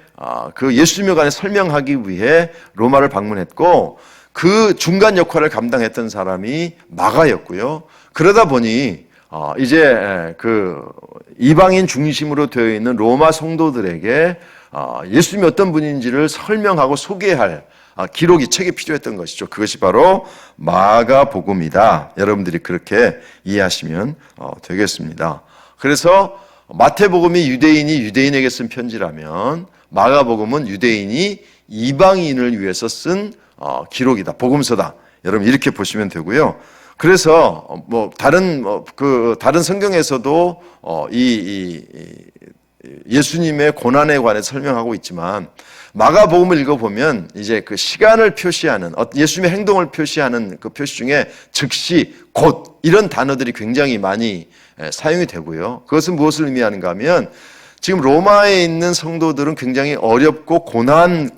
그 예수님에 관해 설명하기 위해 로마를 방문했고 그 중간 역할을 감당했던 사람이 마가였고요. 그러다 보니 이제 그 이방인 중심으로 되어 있는 로마 성도들에게 예수님이 어떤 분인지를 설명하고 소개할 기록이 책이 필요했던 것이죠. 그것이 바로 마가복음이다. 여러분들이 그렇게 이해하시면 되겠습니다. 그래서 마태복음이 유대인이 유대인에게 쓴 편지라면 마가복음은 유대인이 이방인을 위해서 쓴 기록이다. 복음서다. 여러분 이렇게 보시면 되고요. 그래서 다른 성경에서도 예수님의 고난에 관해 설명하고 있지만 마가복음을 읽어보면 이제 그 시간을 표시하는 예수님의 행동을 표시하는 그 표시 중에 즉시, 곧 이런 단어들이 굉장히 많이 사용이 되고요. 그것은 무엇을 의미하는가 하면 지금 로마에 있는 성도들은 굉장히 어렵고 고난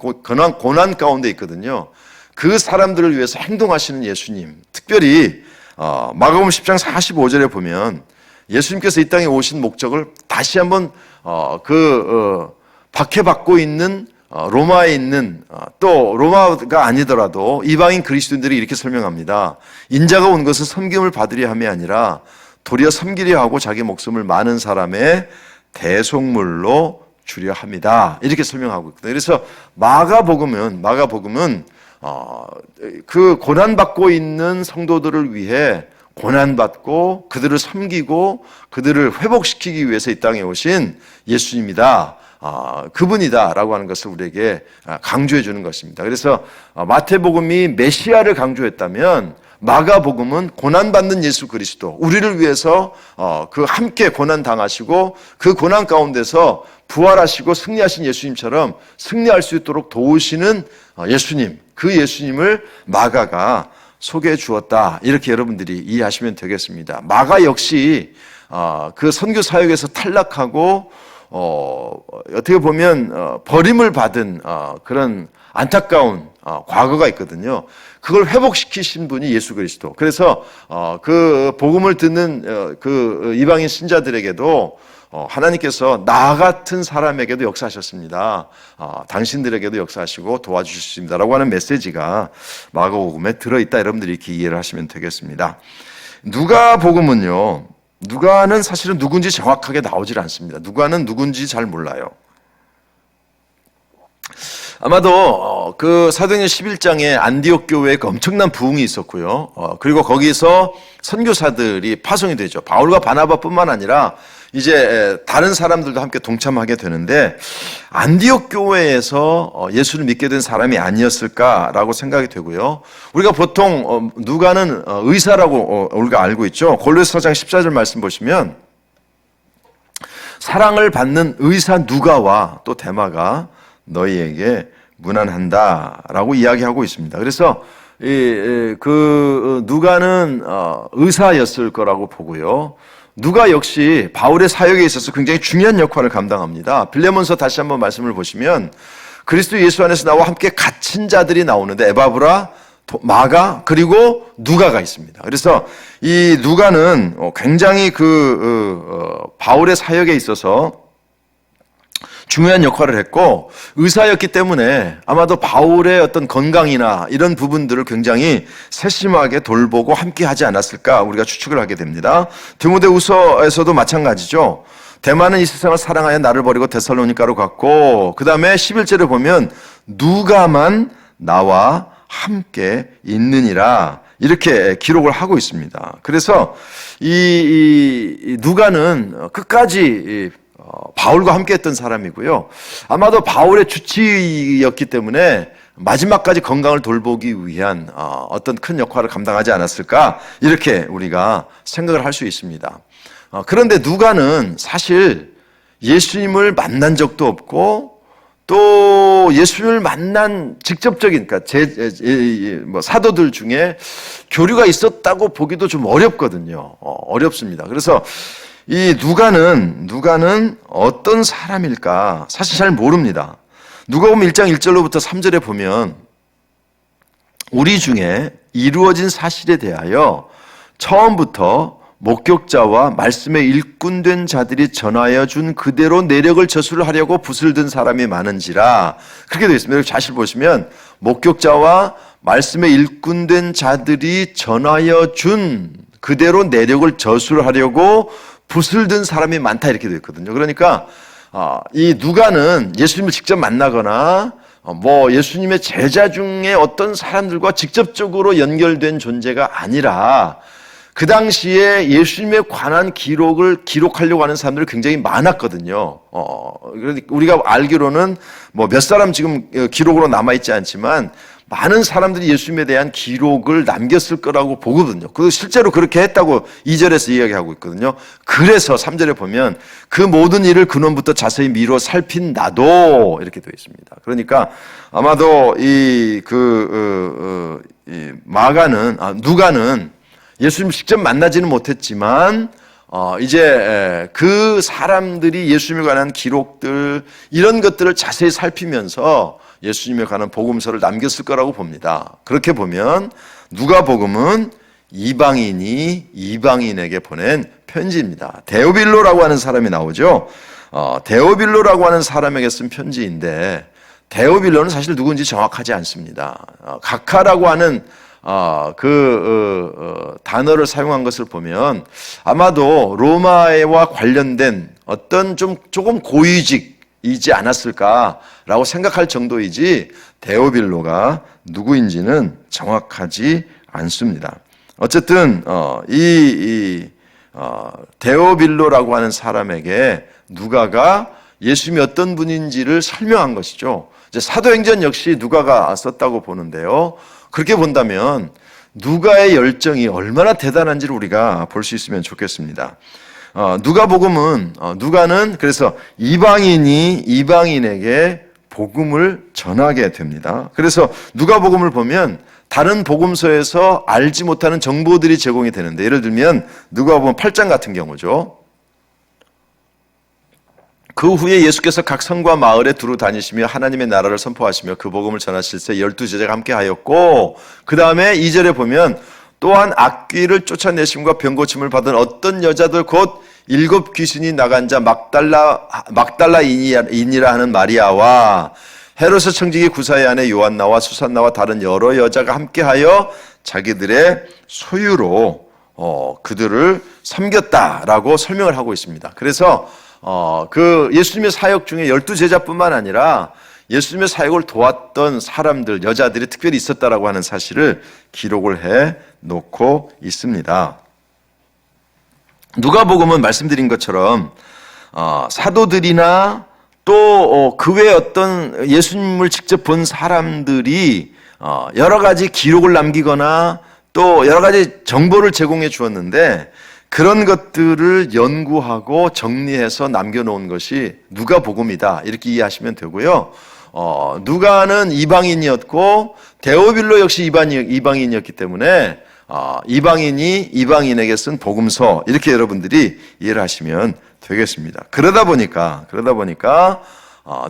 가운데 있거든요. 그 사람들을 위해서 행동하시는 예수님, 특별히 마가복음 10장 45절에 보면 예수님께서 이 땅에 오신 목적을 다시 한번 박해받고 있는 로마에 있는 또 로마가 아니더라도 이방인 그리스도인들이 이렇게 설명합니다. 인자가 온 것은 섬김을 받으려 함이 아니라 도리어 섬기려 하고 자기 목숨을 많은 사람의 대속물로 주려 합니다. 이렇게 설명하고 있거든요. 그래서 마가복음은 그 고난받고 있는 성도들을 위해 고난받고 그들을 섬기고 그들을 회복시키기 위해서 이 땅에 오신 예수님이다. 그분이다라고 하는 것을 우리에게 강조해 주는 것입니다. 그래서 마태복음이 메시아를 강조했다면 마가복음은 고난받는 예수 그리스도, 우리를 위해서 그 함께 고난 당하시고 그 고난 가운데서 부활하시고 승리하신 예수님처럼 승리할 수 있도록 도우시는 예수님, 그 예수님을 마가가 소개해 주었다. 이렇게 여러분들이 이해하시면 되겠습니다. 마가 역시 그 선교 사역에서 탈락하고 어떻게 보면 버림을 받은 그런 안타까운 과거가 있거든요. 그걸 회복시키신 분이 예수 그리스도. 그래서 그 복음을 듣는 그 이방인 신자들에게도 하나님께서 나 같은 사람에게도 역사하셨습니다. 당신들에게도 역사하시고 도와주셨습니다라고 하는 메시지가 마가복음에 들어있다. 여러분들이 이렇게 이해를 하시면 되겠습니다. 누가복음은요, 누가는 사실은 누군지 정확하게 나오질 않습니다. 누가는 누군지 잘 몰라요. 아마도 그 사도행전 11장에 안디옥 교회에 엄청난 부흥이 있었고요. 그리고 거기서 선교사들이 파송이 되죠. 바울과 바나바뿐만 아니라 이제 다른 사람들도 함께 동참하게 되는데 안디옥 교회에서 예수를 믿게 된 사람이 아니었을까라고 생각이 되고요. 우리가 보통 누가는 의사라고 우리가 알고 있죠. 골로새 4장 14절 말씀 보시면 사랑을 받는 의사 누가와 또 데마가 너희에게 문안한다라고 이야기하고 있습니다. 그래서 그 누가는 의사였을 거라고 보고요. 누가 역시 바울의 사역에 있어서 굉장히 중요한 역할을 감당합니다. 빌레몬서 다시 한번 말씀을 보시면 그리스도 예수 안에서 나와 함께 갇힌 자들이 나오는데 에바브라, 마가 그리고 누가가 있습니다. 그래서 이 누가는 굉장히 바울의 사역에 있어서 중요한 역할을 했고 의사였기 때문에 아마도 바울의 어떤 건강이나 이런 부분들을 굉장히 세심하게 돌보고 함께 하지 않았을까 우리가 추측을 하게 됩니다. 디모데후서에서도 마찬가지죠. 대만은 이 세상을 사랑하여 나를 버리고 데살로니가로 갔고 그 다음에 11절에 보면 누가만 나와 함께 있느니라 이렇게 기록을 하고 있습니다. 그래서 이 누가는 끝까지 바울과 함께 했던 사람이고요. 아마도 바울의 주치의였기 때문에 마지막까지 건강을 돌보기 위한 어떤 큰 역할을 감당하지 않았을까 이렇게 우리가 생각을 할 수 있습니다. 그런데 누가는 사실 예수님을 만난 적도 없고 또 예수님을 만난 직접적인 그러니까 사도들 중에 교류가 있었다고 보기도 좀 어렵거든요. 어렵습니다. 그래서 이 누가는 어떤 사람일까 사실 잘 모릅니다. 누가복음 1장 1절로부터 3절에 보면 우리 중에 이루어진 사실에 대하여 처음부터 목격자와 말씀의 일꾼된 자들이 전하여 준 그대로 내력을 저술하려고 붓을 든 사람이 많은지라. 그렇게 되어 있습니다. 자실 보시면 목격자와 말씀의 일꾼된 자들이 전하여 준 그대로 내력을 저술하려고 붓을 든 사람이 많다 이렇게 되어 있거든요. 그러니까 이 누가는 예수님을 직접 만나거나 예수님의 제자 중에 어떤 사람들과 직접적으로 연결된 존재가 아니라 그 당시에 예수님에 관한 기록을 기록하려고 하는 사람들이 굉장히 많았거든요. 그러니까 우리가 알기로는 몇 사람 지금 기록으로 남아있지 않지만 많은 사람들이 예수님에 대한 기록을 남겼을 거라고 보거든요. 그리고 실제로 그렇게 했다고 2절에서 이야기하고 있거든요. 그래서 3절에 보면 그 모든 일을 근원부터 자세히 미루어 살핀 나도 이렇게 되어 있습니다. 그러니까 아마도 누가는 예수님 직접 만나지는 못했지만 이제 그 사람들이 예수님에 관한 기록들 이런 것들을 자세히 살피면서 예수님에 관한 복음서를 남겼을 거라고 봅니다. 그렇게 보면 누가복음은 이방인이 이방인에게 보낸 편지입니다. 데오빌로라고 하는 사람이 나오죠. 데오빌로라고 하는 사람에게 쓴 편지인데 데오빌로는 사실 누군지 정확하지 않습니다. 각하라고 하는 단어를 사용한 것을 보면 아마도 로마와 관련된 어떤 조금 고위직이지 않았을까라고 생각할 정도이지 데오빌로가 누구인지는 정확하지 않습니다. 어쨌든 데오빌로라고 하는 사람에게 누가가 예수님이 어떤 분인지를 설명한 것이죠. 이제 사도행전 역시 누가가 썼다고 보는데요. 그렇게 본다면 누가의 열정이 얼마나 대단한지를 우리가 볼 수 있으면 좋겠습니다. 누가는 그래서 이방인이 이방인에게 복음을 전하게 됩니다. 그래서 누가복음을 보면 다른 복음서에서 알지 못하는 정보들이 제공이 되는데 예를 들면 누가복음 8장 같은 경우죠. 그 후에 예수께서 각 성과 마을에 두루 다니시며 하나님의 나라를 선포하시며 그 복음을 전하실 때 12제자가 함께 하였고 그 다음에 2절에 보면 또한 악귀를 쫓아내심과 병고침을 받은 어떤 여자들 곧 7 귀신이 나간 자 막달라인이라 하는 마리아와 헤롯의 청지기 구사의 아내 요한나와 수산나와 다른 여러 여자가 함께하여 자기들의 소유로 그들을 섬겼다라고 설명을 하고 있습니다. 그래서 그 예수님의 사역 중에 12제자뿐만 아니라 예수님의 사역을 도왔던 사람들, 여자들이 특별히 있었다라고 하는 사실을 기록을 해 놓고 있습니다. 누가복음은 말씀드린 것처럼 사도들이나 또 그 외에 어떤 예수님을 직접 본 사람들이 여러 가지 기록을 남기거나 또 여러 가지 정보를 제공해 주었는데 그런 것들을 연구하고 정리해서 남겨놓은 것이 누가복음이다 이렇게 이해하시면 되고요. 누가는 이방인이었고 데오빌로 역시 이방인이었기 때문에 이방인이 이방인에게 쓴 복음서 이렇게 여러분들이 이해를 하시면 되겠습니다. 그러다 보니까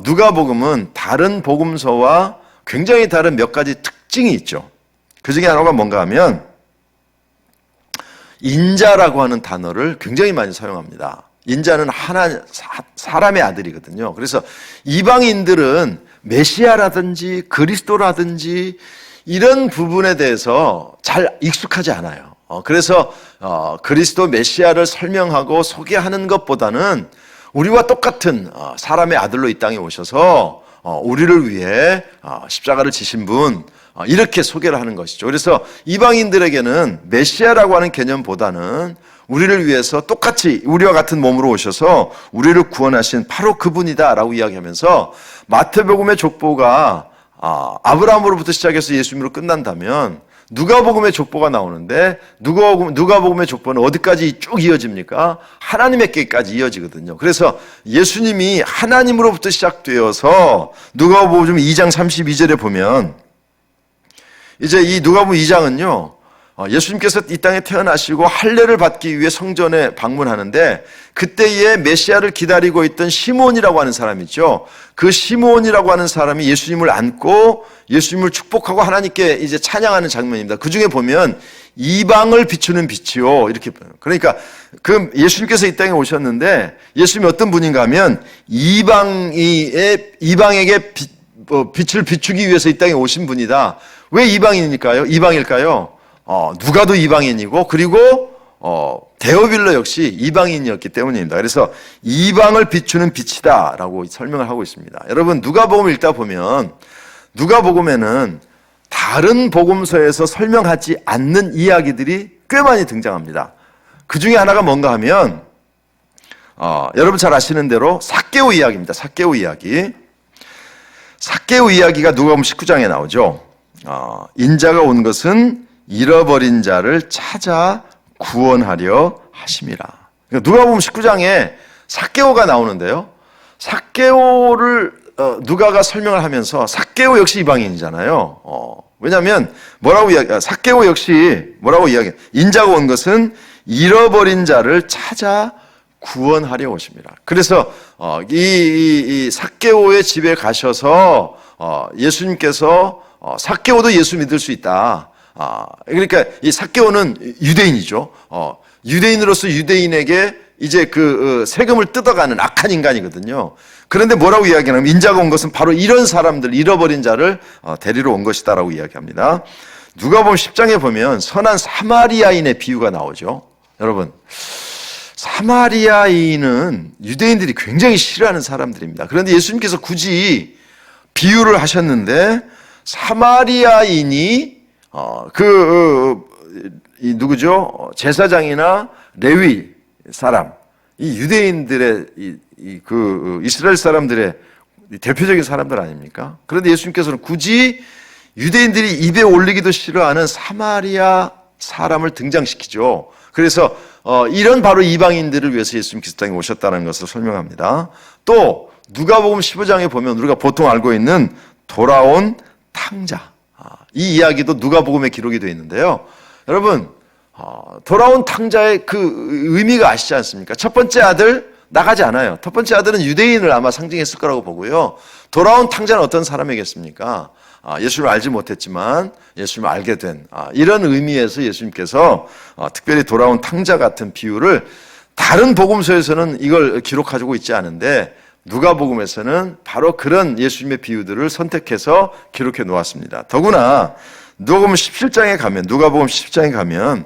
누가복음은 다른 복음서와 굉장히 다른 몇 가지 특징이 있죠. 그 중에 하나가 뭔가 하면 인자라고 하는 단어를 굉장히 많이 사용합니다. 인자는 사람의 아들이거든요. 그래서 이방인들은 메시아라든지 그리스도라든지 이런 부분에 대해서 잘 익숙하지 않아요. 그래서 그리스도 메시아를 설명하고 소개하는 것보다는 우리와 똑같은 사람의 아들로 이 땅에 오셔서 우리를 위해 십자가를 지신 분 이렇게 소개를 하는 것이죠. 그래서 이방인들에게는 메시아라고 하는 개념보다는 우리를 위해서 똑같이 우리와 같은 몸으로 오셔서 우리를 구원하신 바로 그분이다라고 이야기하면서 마태복음의 족보가 아브라함으로부터 시작해서 예수님으로 끝난다면 누가복음의 족보가 나오는데 누가복음의 족보는 어디까지 쭉 이어집니까? 하나님에게까지 이어지거든요. 그래서 예수님이 하나님으로부터 시작되어서 누가복음 2장 32절에 보면 이제 이 누가복음 2장은요 예수님께서 이 땅에 태어나시고 할례를 받기 위해 성전에 방문하는데 그때에 메시아를 기다리고 있던 시몬이라고 하는 사람이 있죠. 그 시몬이라고 하는 사람이 예수님을 안고 예수님을 축복하고 하나님께 이제 찬양하는 장면입니다. 그 중에 보면 이방을 비추는 빛이요 이렇게 보여요. 그러니까 그 예수님께서 이 땅에 오셨는데 예수님이 어떤 분인가 하면 이방에게 빛을 비추기 위해서 이 땅에 오신 분이다. 왜 이방일까요? 누가도 이방인이고 그리고 데오빌로 역시 이방인이었기 때문입니다. 그래서 이방을 비추는 빛이다라고 설명을 하고 있습니다. 여러분 누가복음 읽다 보면 누가복음에는 다른 복음서에서 설명하지 않는 이야기들이 꽤 많이 등장합니다. 그 중에 하나가 뭔가 하면 여러분 잘 아시는 대로 삭개오 이야기입니다. 삭개오 이야기. 삭개오 이야기가 누가복음 19장에 나오죠. 인자가 온 것은 잃어버린 자를 찾아 구원하려 하심이라. 그러니까 누가복음 19장에 삭개오가 나오는데요. 삭개오를 누가가 설명을 하면서 삭개오 역시 이방인이잖아요. 왜냐하면 삭개오 역시 뭐라고 이야기해요? 인자가 온 것은 잃어버린 자를 찾아 구원하려 오십니다. 그래서 이 삭개오의 집에 가셔서 예수님께서 삭개오도 예수 믿을 수 있다. 그러니까 이 삭개오는 유대인이죠. 유대인으로서 유대인에게 이제 그 세금을 뜯어가는 악한 인간이거든요. 그런데 뭐라고 이야기하냐면 인자가 온 것은 바로 이런 사람들, 잃어버린 자를 데리러 온 것이다라고 이야기합니다. 누가복음 10장에 보면 선한 사마리아인의 비유가 나오죠. 여러분, 사마리아인은 유대인들이 굉장히 싫어하는 사람들입니다. 그런데 예수님께서 굳이 비유를 하셨는데 사마리아인이 누구죠? 제사장이나 레위 사람, 이 유대인들의 이스라엘 사람들의 대표적인 사람들 아닙니까? 그런데 예수님께서는 굳이 유대인들이 입에 올리기도 싫어하는 사마리아 사람을 등장시키죠. 그래서 이런 바로 이방인들을 위해서 예수님께서 땅에 오셨다는 것을 설명합니다. 또 누가복음 15장에 보면 우리가 보통 알고 있는 돌아온 탕자, 이 이야기도 누가복음에 기록이 되어 있는데요. 여러분, 돌아온 탕자의 그 의미가 아시지 않습니까? 첫 번째 아들 나가지 않아요. 첫 번째 아들은 유대인을 아마 상징했을 거라고 보고요. 돌아온 탕자는 어떤 사람이겠습니까? 예수를 알지 못했지만 예수를 알게 된 이런 의미에서 예수님께서 특별히 돌아온 탕자 같은 비유를 다른 복음서에서는 이걸 기록하고 있지 않은데 누가복음에서는 바로 그런 예수님의 비유들을 선택해서 기록해 놓았습니다. 더구나 누가복음 17장에 가면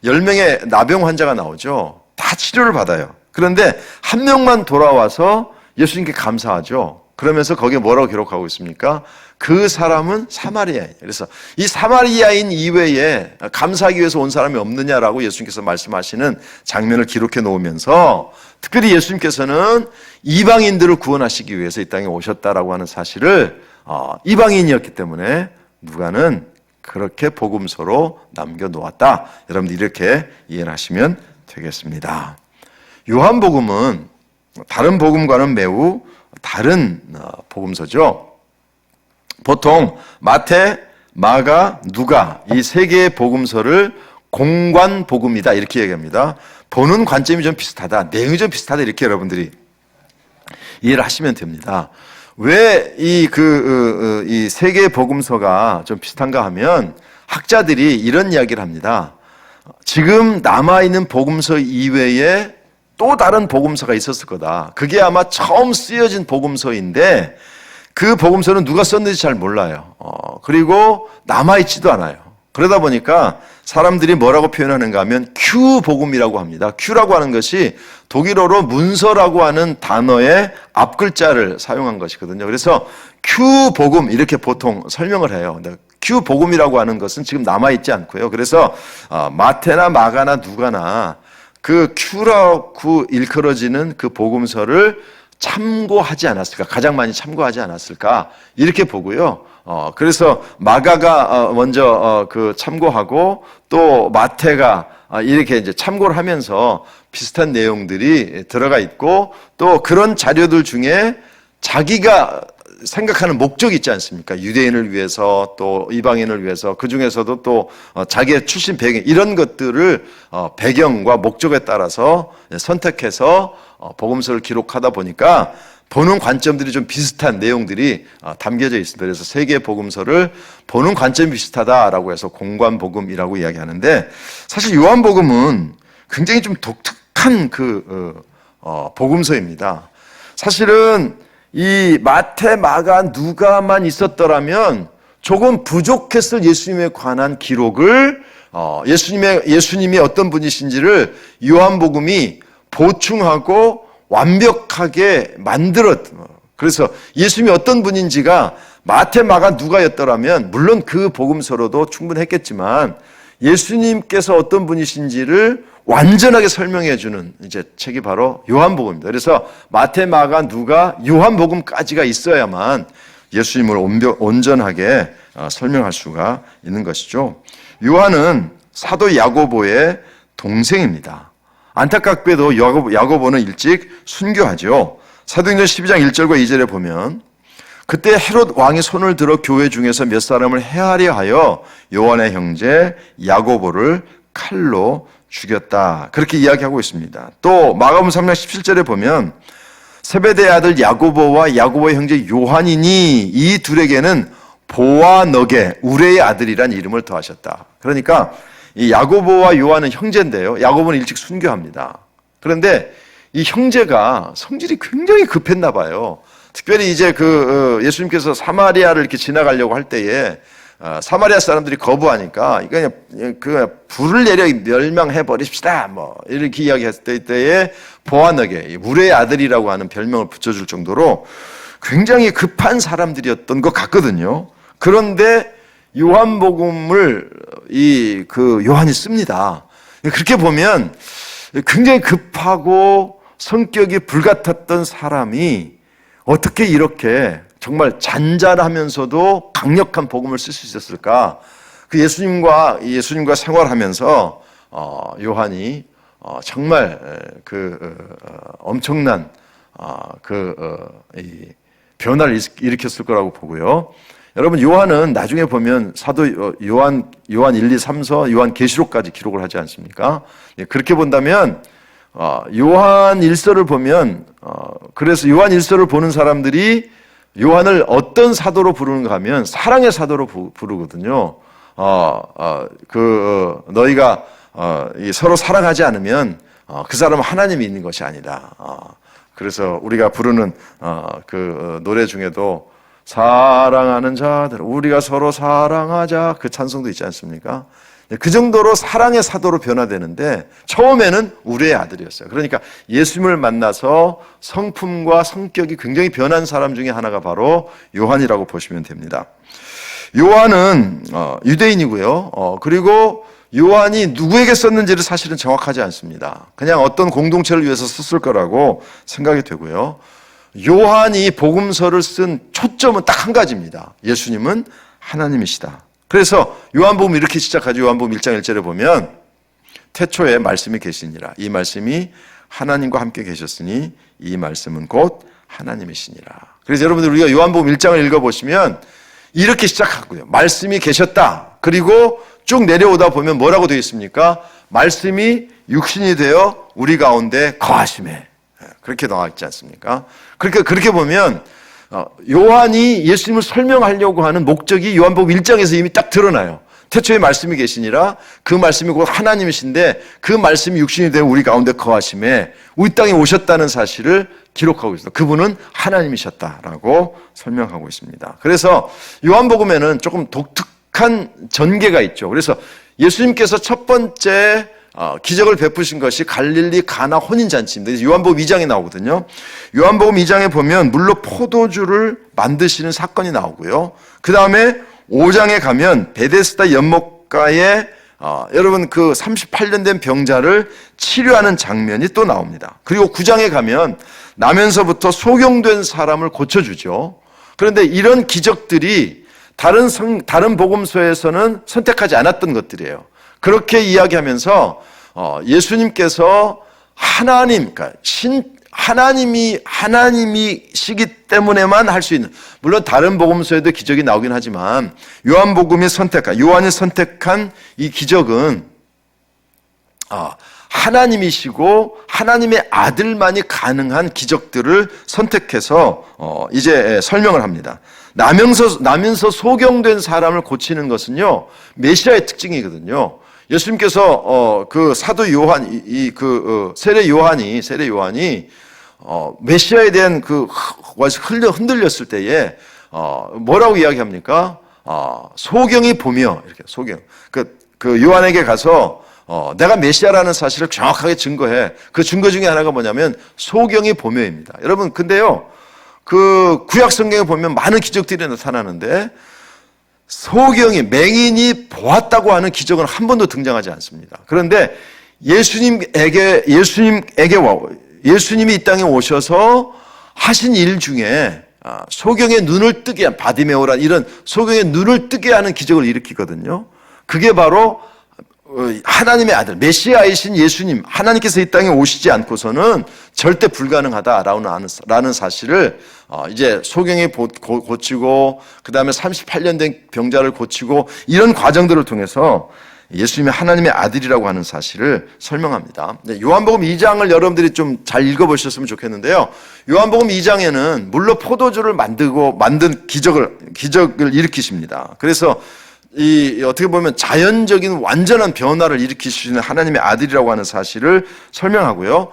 10명의 나병 환자가 나오죠. 다 치료를 받아요. 그런데 한 명만 돌아와서 예수님께 감사하죠. 그러면서 거기에 뭐라고 기록하고 있습니까? 그 사람은 사마리아인. 그래서 이 사마리아인 이외에 감사하기 위해서 온 사람이 없느냐라고 예수님께서 말씀하시는 장면을 기록해 놓으면서 특별히 예수님께서는 이방인들을 구원하시기 위해서 이 땅에 오셨다라고 하는 사실을 이방인이었기 때문에 누가는 그렇게 복음서로 남겨놓았다. 여러분들 이렇게 이해를 하시면 되겠습니다. 요한복음은 다른 복음과는 매우 다른 복음서죠. 보통 마태, 마가, 누가 이 세 개의 복음서를 공관 복음이다 이렇게 얘기합니다. 보는 관점이 좀 비슷하다, 내용이 좀 비슷하다 이렇게 여러분들이 이해를 하시면 됩니다. 왜 이 세 개의 복음서가 좀 비슷한가 하면 학자들이 이런 이야기를 합니다. 지금 남아있는 복음서 이외에 또 다른 복음서가 있었을 거다. 그게 아마 처음 쓰여진 복음서인데 그 복음서는 누가 썼는지 잘 몰라요. 그리고 남아있지도 않아요. 그러다 보니까 사람들이 뭐라고 표현하는가 하면 큐 복음이라고 합니다. 큐라고 하는 것이 독일어로 문서라고 하는 단어의 앞글자를 사용한 것이거든요. 그래서 큐 복음 이렇게 보통 설명을 해요. 큐 복음이라고 하는 것은 지금 남아있지 않고요. 그래서 마태나 마가나 누가나 그 큐라고 일컬어지는 그 복음서를 참고하지 않았을까? 가장 많이 참고하지 않았을까? 이렇게 보고요. 그래서 마가가 먼저 참고하고 또 마태가 이렇게 이제 참고를 하면서 비슷한 내용들이 들어가 있고 또 그런 자료들 중에 자기가 생각하는 목적이 있지 않습니까? 유대인을 위해서 또 이방인을 위해서 그 중에서도 또 자기의 출신 배경 이런 것들을 배경과 목적에 따라서 선택해서 복음서를 기록하다 보니까 보는 관점들이 좀 비슷한 내용들이 담겨져 있습니다. 그래서 세 개의 복음서를 보는 관점이 비슷하다라고 해서 공관복음이라고 이야기하는데 사실 요한복음은 굉장히 좀 독특한 복음서입니다. 사실은 이 마태, 마가, 누가만 있었더라면 조금 부족했을 예수님에 관한 기록을 예수님이 어떤 분이신지를 요한복음이 보충하고 완벽하게 그래서 예수님이 어떤 분인지가 마태, 마가, 누가였더라면 물론 그 복음서로도 충분했겠지만 예수님께서 어떤 분이신지를 완전하게 설명해 주는 이제 책이 바로 요한복음입니다. 그래서 마태, 마가, 누가, 요한복음까지가 있어야만 예수님을 온전하게 설명할 수가 있는 것이죠. 요한은 사도 야고보의 동생입니다. 안타깝게도 야고보는 일찍 순교하죠. 사도행전 12장 1절과 2절에 보면 그때 헤롯 왕이 손을 들어 교회 중에서 몇 사람을 해하려 하여 요한의 형제 야고보를 칼로 죽였다. 그렇게 이야기하고 있습니다. 또 마가복음 3장 17절에 보면 세베대의 아들 야고보와 야고보의 형제 요한이니 이 둘에게는 보아너게 우레의 아들이란 이름을 더하셨다. 그러니까 이 야고보와 요한은 형제인데요. 야고보는 일찍 순교합니다. 그런데 이 형제가 성질이 굉장히 급했나 봐요. 특별히 이제 예수님께서 사마리아를 이렇게 지나가려고 할 때에 사마리아 사람들이 거부하니까 그냥 불을 내려 멸망해 버립시다 뭐 이렇게 이야기했을 때에 보아너게 우레의 아들이라고 하는 별명을 붙여줄 정도로 굉장히 급한 사람들이었던 것 같거든요. 그런데 요한복음을 요한이 씁니다. 그렇게 보면 굉장히 급하고 성격이 불같았던 사람이 어떻게 이렇게 정말 잔잔하면서도 강력한 복음을 쓸 수 있었을까? 예수님과 생활하면서 요한이 정말 엄청난 이 변화를 일으켰을 거라고 보고요. 여러분 요한은 나중에 보면 사도 요한 1, 2, 3서 요한 계시록까지 기록을 하지 않습니까? 그렇게 본다면 요한 1서를 보면 그래서 요한 1서를 보는 사람들이 요한을 어떤 사도로 부르는가 하면 사랑의 사도로 부르거든요. 너희가 서로 사랑하지 않으면 그 사람은 하나님이 있는 것이 아니다. 그래서 우리가 부르는 노래 중에도 사랑하는 자들 우리가 서로 사랑하자 그 찬송도 있지 않습니까? 그 정도로 사랑의 사도로 변화되는데 처음에는 우리의 아들이었어요. 그러니까 예수님을 만나서 성품과 성격이 굉장히 변한 사람 중에 하나가 바로 요한이라고 보시면 됩니다. 요한은 유대인이고요. 그리고 요한이 누구에게 썼는지를 사실은 정확하지 않습니다. 그냥 어떤 공동체를 위해서 썼을 거라고 생각이 되고요. 요한이 복음서를 쓴 초점은 딱 한 가지입니다. 예수님은 하나님이시다. 그래서 요한복음 이렇게 시작하죠. 요한복음 1장 1절에 보면 태초에 말씀이 계시니라. 이 말씀이 하나님과 함께 계셨으니 이 말씀은 곧 하나님이시니라. 그래서 여러분들 우리가 요한복음 1장을 읽어보시면 이렇게 시작하고요. 말씀이 계셨다. 그리고 쭉 내려오다 보면 뭐라고 되어 있습니까? 말씀이 육신이 되어 우리 가운데 거하심에. 그렇게 나와 있지 않습니까? 그러니까 그렇게 보면 요한이 예수님을 설명하려고 하는 목적이 요한복음 1장에서 이미 딱 드러나요. 태초에 말씀이 계시니라. 그 말씀이 곧 하나님이신데 그 말씀이 육신이 되어 우리 가운데 거하심에 우리 땅에 오셨다는 사실을 기록하고 있습니다. 그분은 하나님이셨다라고 설명하고 있습니다. 그래서 요한복음에는 조금 독특한 전개가 있죠. 그래서 예수님께서 첫 번째 기적을 베푸신 것이 갈릴리 가나 혼인잔치입니다. 요한복음 2장에 나오거든요. 요한복음 2장에 보면 물로 포도주를 만드시는 사건이 나오고요. 그 다음에 5장에 가면 베데스다 연못가에 여러분 38년 된 병자를 치료하는 장면이 또 나옵니다. 그리고 9장에 가면 나면서부터 소경된 사람을 고쳐주죠. 그런데 이런 기적들이 다른 복음서에서는 선택하지 않았던 것들이에요. 그렇게 이야기하면서 예수님께서 하나님, 그러니까 하나님이시기 때문에만 할 수 있는, 물론 다른 복음서에도 기적이 나오긴 하지만 요한이 선택한 이 기적은 하나님이시고 하나님의 아들만이 가능한 기적들을 선택해서 이제 설명을 합니다. 나면서 소경된 사람을 고치는 것은요, 메시아의 특징이거든요. 예수님께서 그 사도 요한, 세례 요한이 메시아에 대한 흔들렸을 때에 뭐라고 이야기합니까? 소경이 보며, 이렇게 소경. 그 요한에게 가서 내가 메시아라는 사실을 정확하게 증거해. 그 증거 중에 하나가 뭐냐면 소경이 보며입니다. 여러분, 근데요, 그 구약 성경에 보면 많은 기적들이 나타나는데 소경이, 맹인이 보았다고 하는 기적은 한 번도 등장하지 않습니다. 그런데 예수님이 이 땅에 오셔서 하신 일 중에 소경의 눈을 뜨게 한, 바디메오란 이런 소경의 눈을 뜨게 하는 기적을 일으키거든요. 그게 바로 하나님의 아들, 메시아이신 예수님, 하나님께서 이 땅에 오시지 않고서는 절대 불가능하다라는 사실을 이제 소경이 고치고, 그 다음에 38년 된 병자를 고치고, 이런 과정들을 통해서 예수님이 하나님의 아들이라고 하는 사실을 설명합니다. 요한복음 2장을 여러분들이 좀 잘 읽어보셨으면 좋겠는데요. 요한복음 2장에는 물로 포도주를 만든 기적을 일으키십니다. 그래서 어떻게 보면 자연적인 완전한 변화를 일으키시는 하나님의 아들이라고 하는 사실을 설명하고요.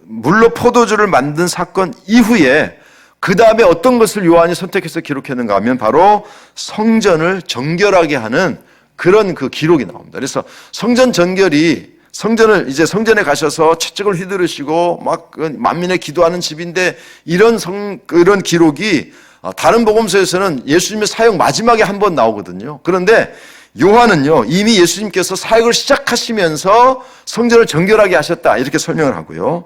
물로 포도주를 만든 사건 이후에 그 다음에 어떤 것을 요한이 선택해서 기록했는가 하면 바로 성전을 정결하게 하는 그런 그 기록이 나옵니다. 그래서 성전에 성전에 가셔서 채찍을 휘두르시고 막 만민의 기도하는 집인데 그런 기록이 다른 복음서에서는 예수님의 사역 마지막에 한 번 나오거든요. 그런데 요한은요, 이미 예수님께서 사역을 시작하시면서 성전을 정결하게 하셨다, 이렇게 설명을 하고요.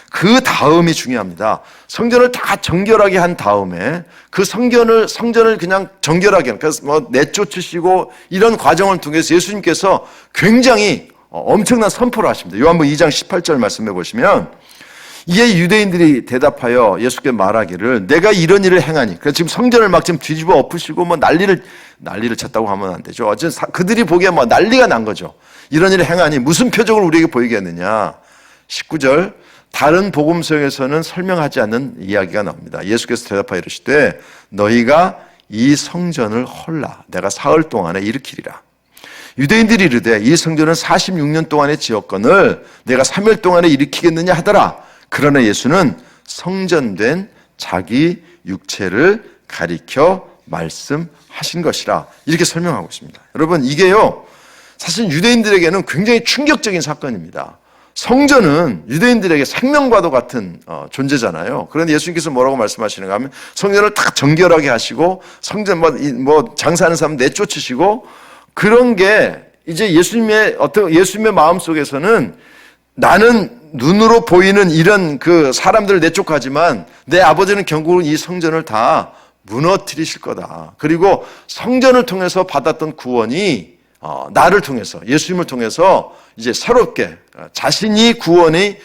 그 다음이 중요합니다. 성전을 다 정결하게 한 다음에 그 성전을 그냥 정결하게, 그래서 내쫓으시고 이런 과정을 통해서 예수님께서 굉장히 엄청난 선포를 하십니다. 요한복음 2장 18절 말씀해 보시면, 이에 유대인들이 대답하여 예수께 말하기를 내가 이런 일을 행하니, 그래서 지금 성전을 막 지금 뒤집어 엎으시고 난리를 쳤다고 하면 안 되죠. 어쨌든 그들이 보기에 난리가 난 거죠. 이런 일을 행하니 무슨 표적을 우리에게 보이겠느냐. 19절, 다른 복음서에서는 설명하지 않는 이야기가 나옵니다. 예수께서 대답하여 이르시되 너희가 이 성전을 헐라 내가 사흘 동안에 일으키리라. 유대인들이 이르되 이 성전은 46년 동안에 지었거늘 내가 3일 동안에 일으키겠느냐 하더라. 그러나 예수는 성전된 자기 육체를 가리켜 말씀하신 것이라, 이렇게 설명하고 있습니다. 여러분, 이게요, 사실 유대인들에게는 굉장히 충격적인 사건입니다. 성전은 유대인들에게 생명과도 같은 존재잖아요. 그런데 예수님께서 뭐라고 말씀하시는가 하면 성전을 다 정결하게 하시고 성전 장사하는 사람 내쫓으시고, 그런 게 이제 예수님의 마음 속에서는 나는 눈으로 보이는 이런 그 사람들을 내쫓하지만 내 아버지는 결국은 이 성전을 다 무너뜨리실 거다. 그리고 성전을 통해서 받았던 구원이 나를 통해서, 예수님을 통해서 이제 새롭게 자신이 구원의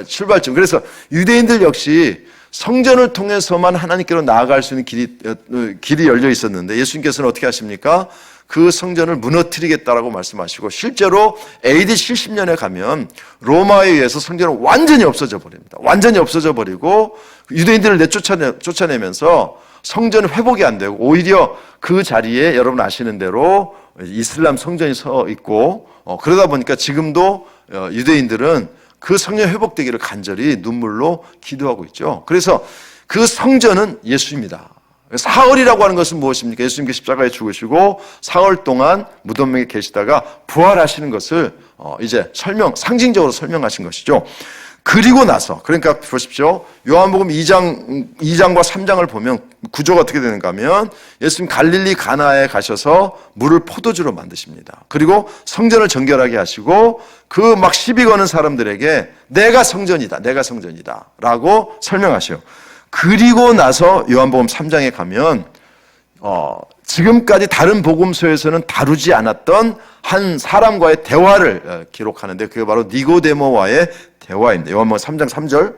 출발점. 그래서 유대인들 역시 성전을 통해서만 하나님께로 나아갈 수 있는 길이 열려 있었는데 예수님께서는 어떻게 하십니까? 그 성전을 무너뜨리겠다라고 말씀하시고, 실제로 AD 70년에 가면 로마에 의해서 성전은 완전히 없어져 버립니다. 완전히 없어져 버리고 유대인들을 쫓아내면서 성전은 회복이 안 되고, 오히려 그 자리에 여러분 아시는 대로 이슬람 성전이 서 있고, 그러다 보니까 지금도 유대인들은 그 성전 회복되기를 간절히 눈물로 기도하고 있죠. 그래서 그 성전은 예수입니다. 사흘이라고 하는 것은 무엇입니까? 예수님께서 십자가에 죽으시고 사흘 동안 무덤에 계시다가 부활하시는 것을 이제 상징적으로 설명하신 것이죠. 그리고 나서, 그러니까 보십시오. 요한복음 2장과 3장을 보면 구조가 어떻게 되는가 하면 예수님 갈릴리 가나에 가셔서 물을 포도주로 만드십니다. 그리고 성전을 정결하게 하시고 그 막 시비 거는 사람들에게 내가 성전이다 라고 설명하셔요. 그리고 나서 요한복음 3장에 가면 지금까지 다른 복음서에서는 다루지 않았던 한 사람과의 대화를 기록하는데 그게 바로 니고데모와의 대화입니다. 요한복음 3장 3절.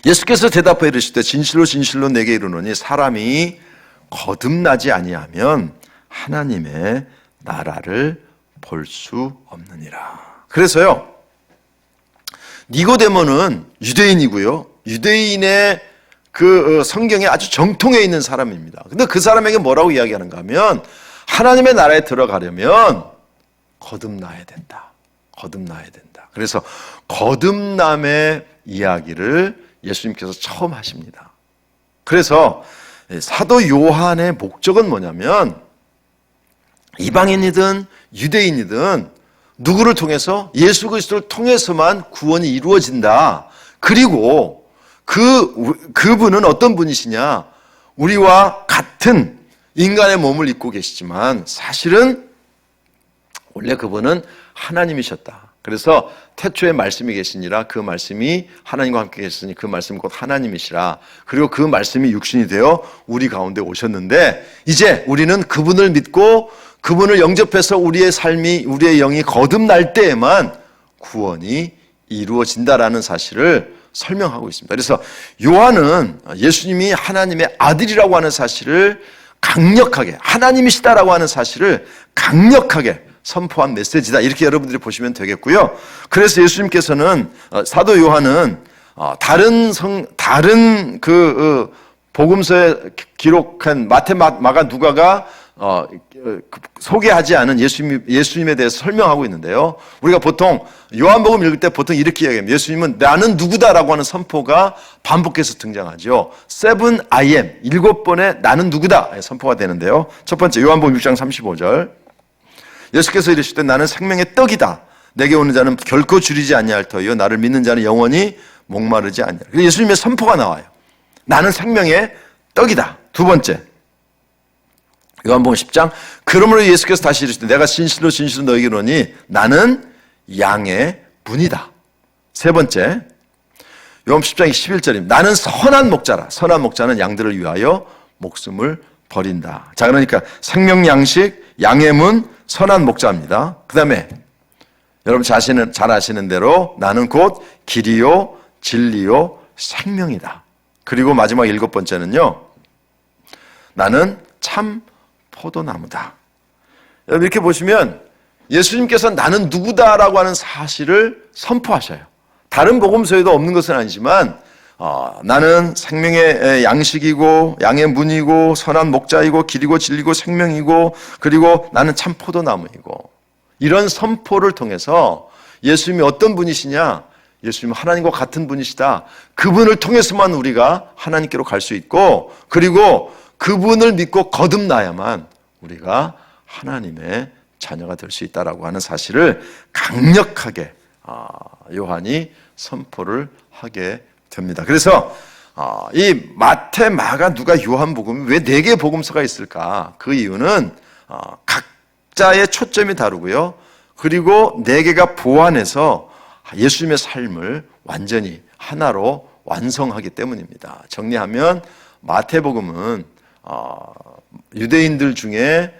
예수께서 대답하여 이르시되 진실로 진실로 내게 이르노니 사람이 거듭나지 아니하면 하나님의 나라를 볼 수 없느니라. 그래서요, 니고데모는 유대인이고요. 유대인의 그 성경에 아주 정통에 있는 사람입니다. 근데 그 사람에게 뭐라고 이야기하는가 하면 하나님의 나라에 들어가려면 거듭나야 된다. 거듭나야 된다. 그래서 거듭남의 이야기를 예수님께서 처음 하십니다. 그래서 사도 요한의 목적은 뭐냐면 이방인이든 유대인이든 누구를 통해서 예수 그리스도를 통해서만 구원이 이루어진다. 그리고 그분은 어떤 분이시냐? 우리와 같은 인간의 몸을 입고 계시지만 사실은 원래 그분은 하나님이셨다. 그래서 태초에 말씀이 계시니라 그 말씀이 하나님과 함께 계시니 그 말씀이 곧 하나님이시라. 그리고 그 말씀이 육신이 되어 우리 가운데 오셨는데 이제 우리는 그분을 믿고 그분을 영접해서 우리의 삶이 우리의 영이 거듭날 때에만 구원이 이루어진다라는 사실을 설명하고 있습니다. 그래서 요한은 예수님이 하나님의 아들이라고 하는 사실을 강력하게 하나님이시다라고 하는 사실을 강력하게 선포한 메시지다. 이렇게 여러분들이 보시면 되겠고요. 그래서 예수님께서는 사도 요한은 다른 복음서에 기록한 마태, 마가, 누가가 소개하지 않은 예수님에 대해서 설명하고 있는데요. 우리가 보통 요한복음 읽을 때 보통 이렇게 이야기합니다. 예수님은 나는 누구다라고 하는 선포가 반복해서 등장하죠. 7 I am 7번의 나는 누구다 선포가 되는데요. 첫 번째 요한복음 6장 35절. 예수께서 이르시되 나는 생명의 떡이다. 내게 오는 자는 결코 줄이지 아니할 터이요 나를 믿는 자는 영원히 목마르지 아니하리라. 예수님의 선포가 나와요. 나는 생명의 떡이다. 두 번째 요한복음 10장 그러므로 예수께서 다시 이르시되 내가 진실로 진실로 너희에게 이르노니 나는 양의 문이다. 세 번째 요한복음 10장 11절입니다. 나는 선한 목자라. 선한 목자는 양들을 위하여 목숨을 버린다. 자, 그러니까 생명 양식, 양의 문, 선한 목자입니다. 그 다음에 여러분 잘 아시는 대로 나는 곧 길이요 진리요 생명이다. 그리고 마지막 7번째는요 나는 참 포도나무다. 여러분 이렇게 보시면 예수님께서 나는 누구다라고 하는 사실을 선포하셔요. 다른 복음서에도 없는 것은 아니지만 나는 생명의 양식이고 양의 문이고 선한 목자이고 길이고 진리고 생명이고 그리고 나는 참 포도나무이고 이런 선포를 통해서 예수님이 어떤 분이시냐? 예수님은 하나님과 같은 분이시다. 그분을 통해서만 우리가 하나님께로 갈 수 있고 그리고 그분을 믿고 거듭나야만 우리가 하나님의 자녀가 될 수 있다라고 하는 사실을 강력하게 요한이 선포를 하게 됩니다. 그래서 이 마태, 마가, 누가, 요한복음이 왜 4개의 복음서가 있을까? 그 이유는 각자의 초점이 다르고요. 그리고 4개가 보완해서 예수님의 삶을 완전히 하나로 완성하기 때문입니다. 정리하면 마태복음은 유대인들 중에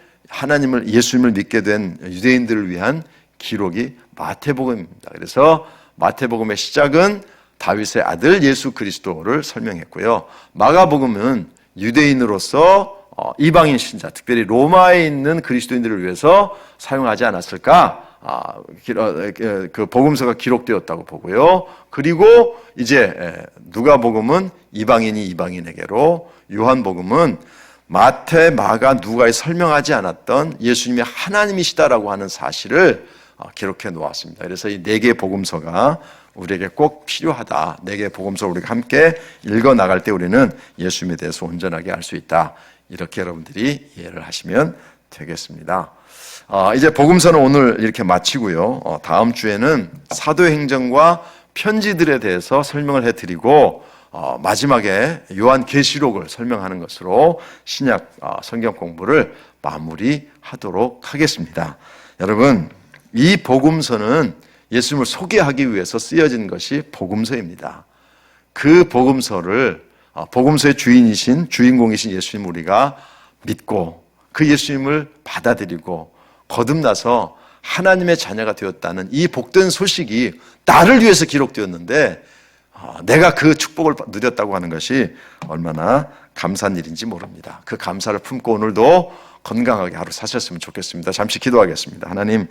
예수님을 믿게 된 유대인들을 위한 기록이 마태복음입니다. 그래서 마태복음의 시작은 다윗의 아들 예수 그리스도를 설명했고요. 마가복음은 유대인으로서 이방인 신자, 특별히 로마에 있는 그리스도인들을 위해서 사용하지 않았을까? 그 복음서가 기록되었다고 보고요. 그리고 이제 누가복음은 이방인이 이방인에게로, 요한복음은 마태, 마가, 누가에 설명하지 않았던 예수님이 하나님이시다라고 하는 사실을 기록해 놓았습니다. 그래서 이 4개의 복음서가 우리에게 꼭 필요하다. 4개의 복음서를 우리가 함께 읽어 나갈 때 우리는 예수님에 대해서 온전하게 알 수 있다. 이렇게 여러분들이 이해를 하시면 되겠습니다. 이제 복음서는 오늘 이렇게 마치고요. 다음 주에는 사도행전과 편지들에 대해서 설명을 해드리고 마지막에 요한계시록을 설명하는 것으로 신약 성경 공부를 마무리하도록 하겠습니다. 여러분, 이 복음서는 예수님을 소개하기 위해서 쓰여진 것이 복음서입니다. 그 복음서를 복음서의 주인공이신 예수님 우리가 믿고 그 예수님을 받아들이고 거듭나서 하나님의 자녀가 되었다는 이 복된 소식이 나를 위해서 기록되었는데 내가 그 축복을 누렸다고 하는 것이 얼마나 감사한 일인지 모릅니다. 그 감사를 품고 오늘도 건강하게 하루 사셨으면 좋겠습니다. 잠시 기도하겠습니다. 하나님,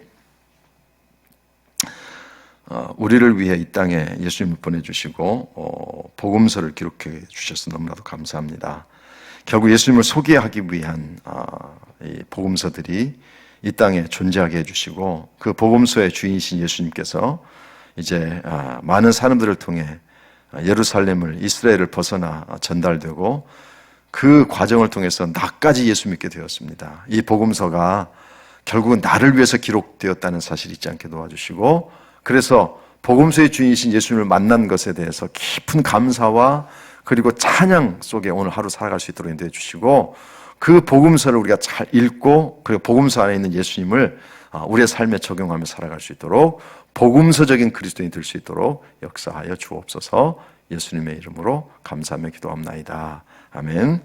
우리를 위해 이 땅에 예수님을 보내주시고 복음서를 기록해 주셔서 너무나도 감사합니다. 결국 예수님을 소개하기 위한 이 복음서들이 이 땅에 존재하게 해주시고 그 복음서의 주인이신 예수님께서 이제 많은 사람들을 통해 예루살렘을 이스라엘을 벗어나 전달되고 그 과정을 통해서 나까지 예수 믿게 되었습니다. 이 복음서가 결국은 나를 위해서 기록되었다는 사실을 잊지 않게 도와주시고 그래서 복음서의 주인이신 예수님을 만난 것에 대해서 깊은 감사와 그리고 찬양 속에 오늘 하루 살아갈 수 있도록 인도해 주시고 그 복음서를 우리가 잘 읽고 그리고 복음서 안에 있는 예수님을 우리의 삶에 적용하며 살아갈 수 있도록 복음서적인 그리스도인이 될 수 있도록 역사하여 주옵소서. 예수님의 이름으로 감사하며 기도합나이다. 아멘.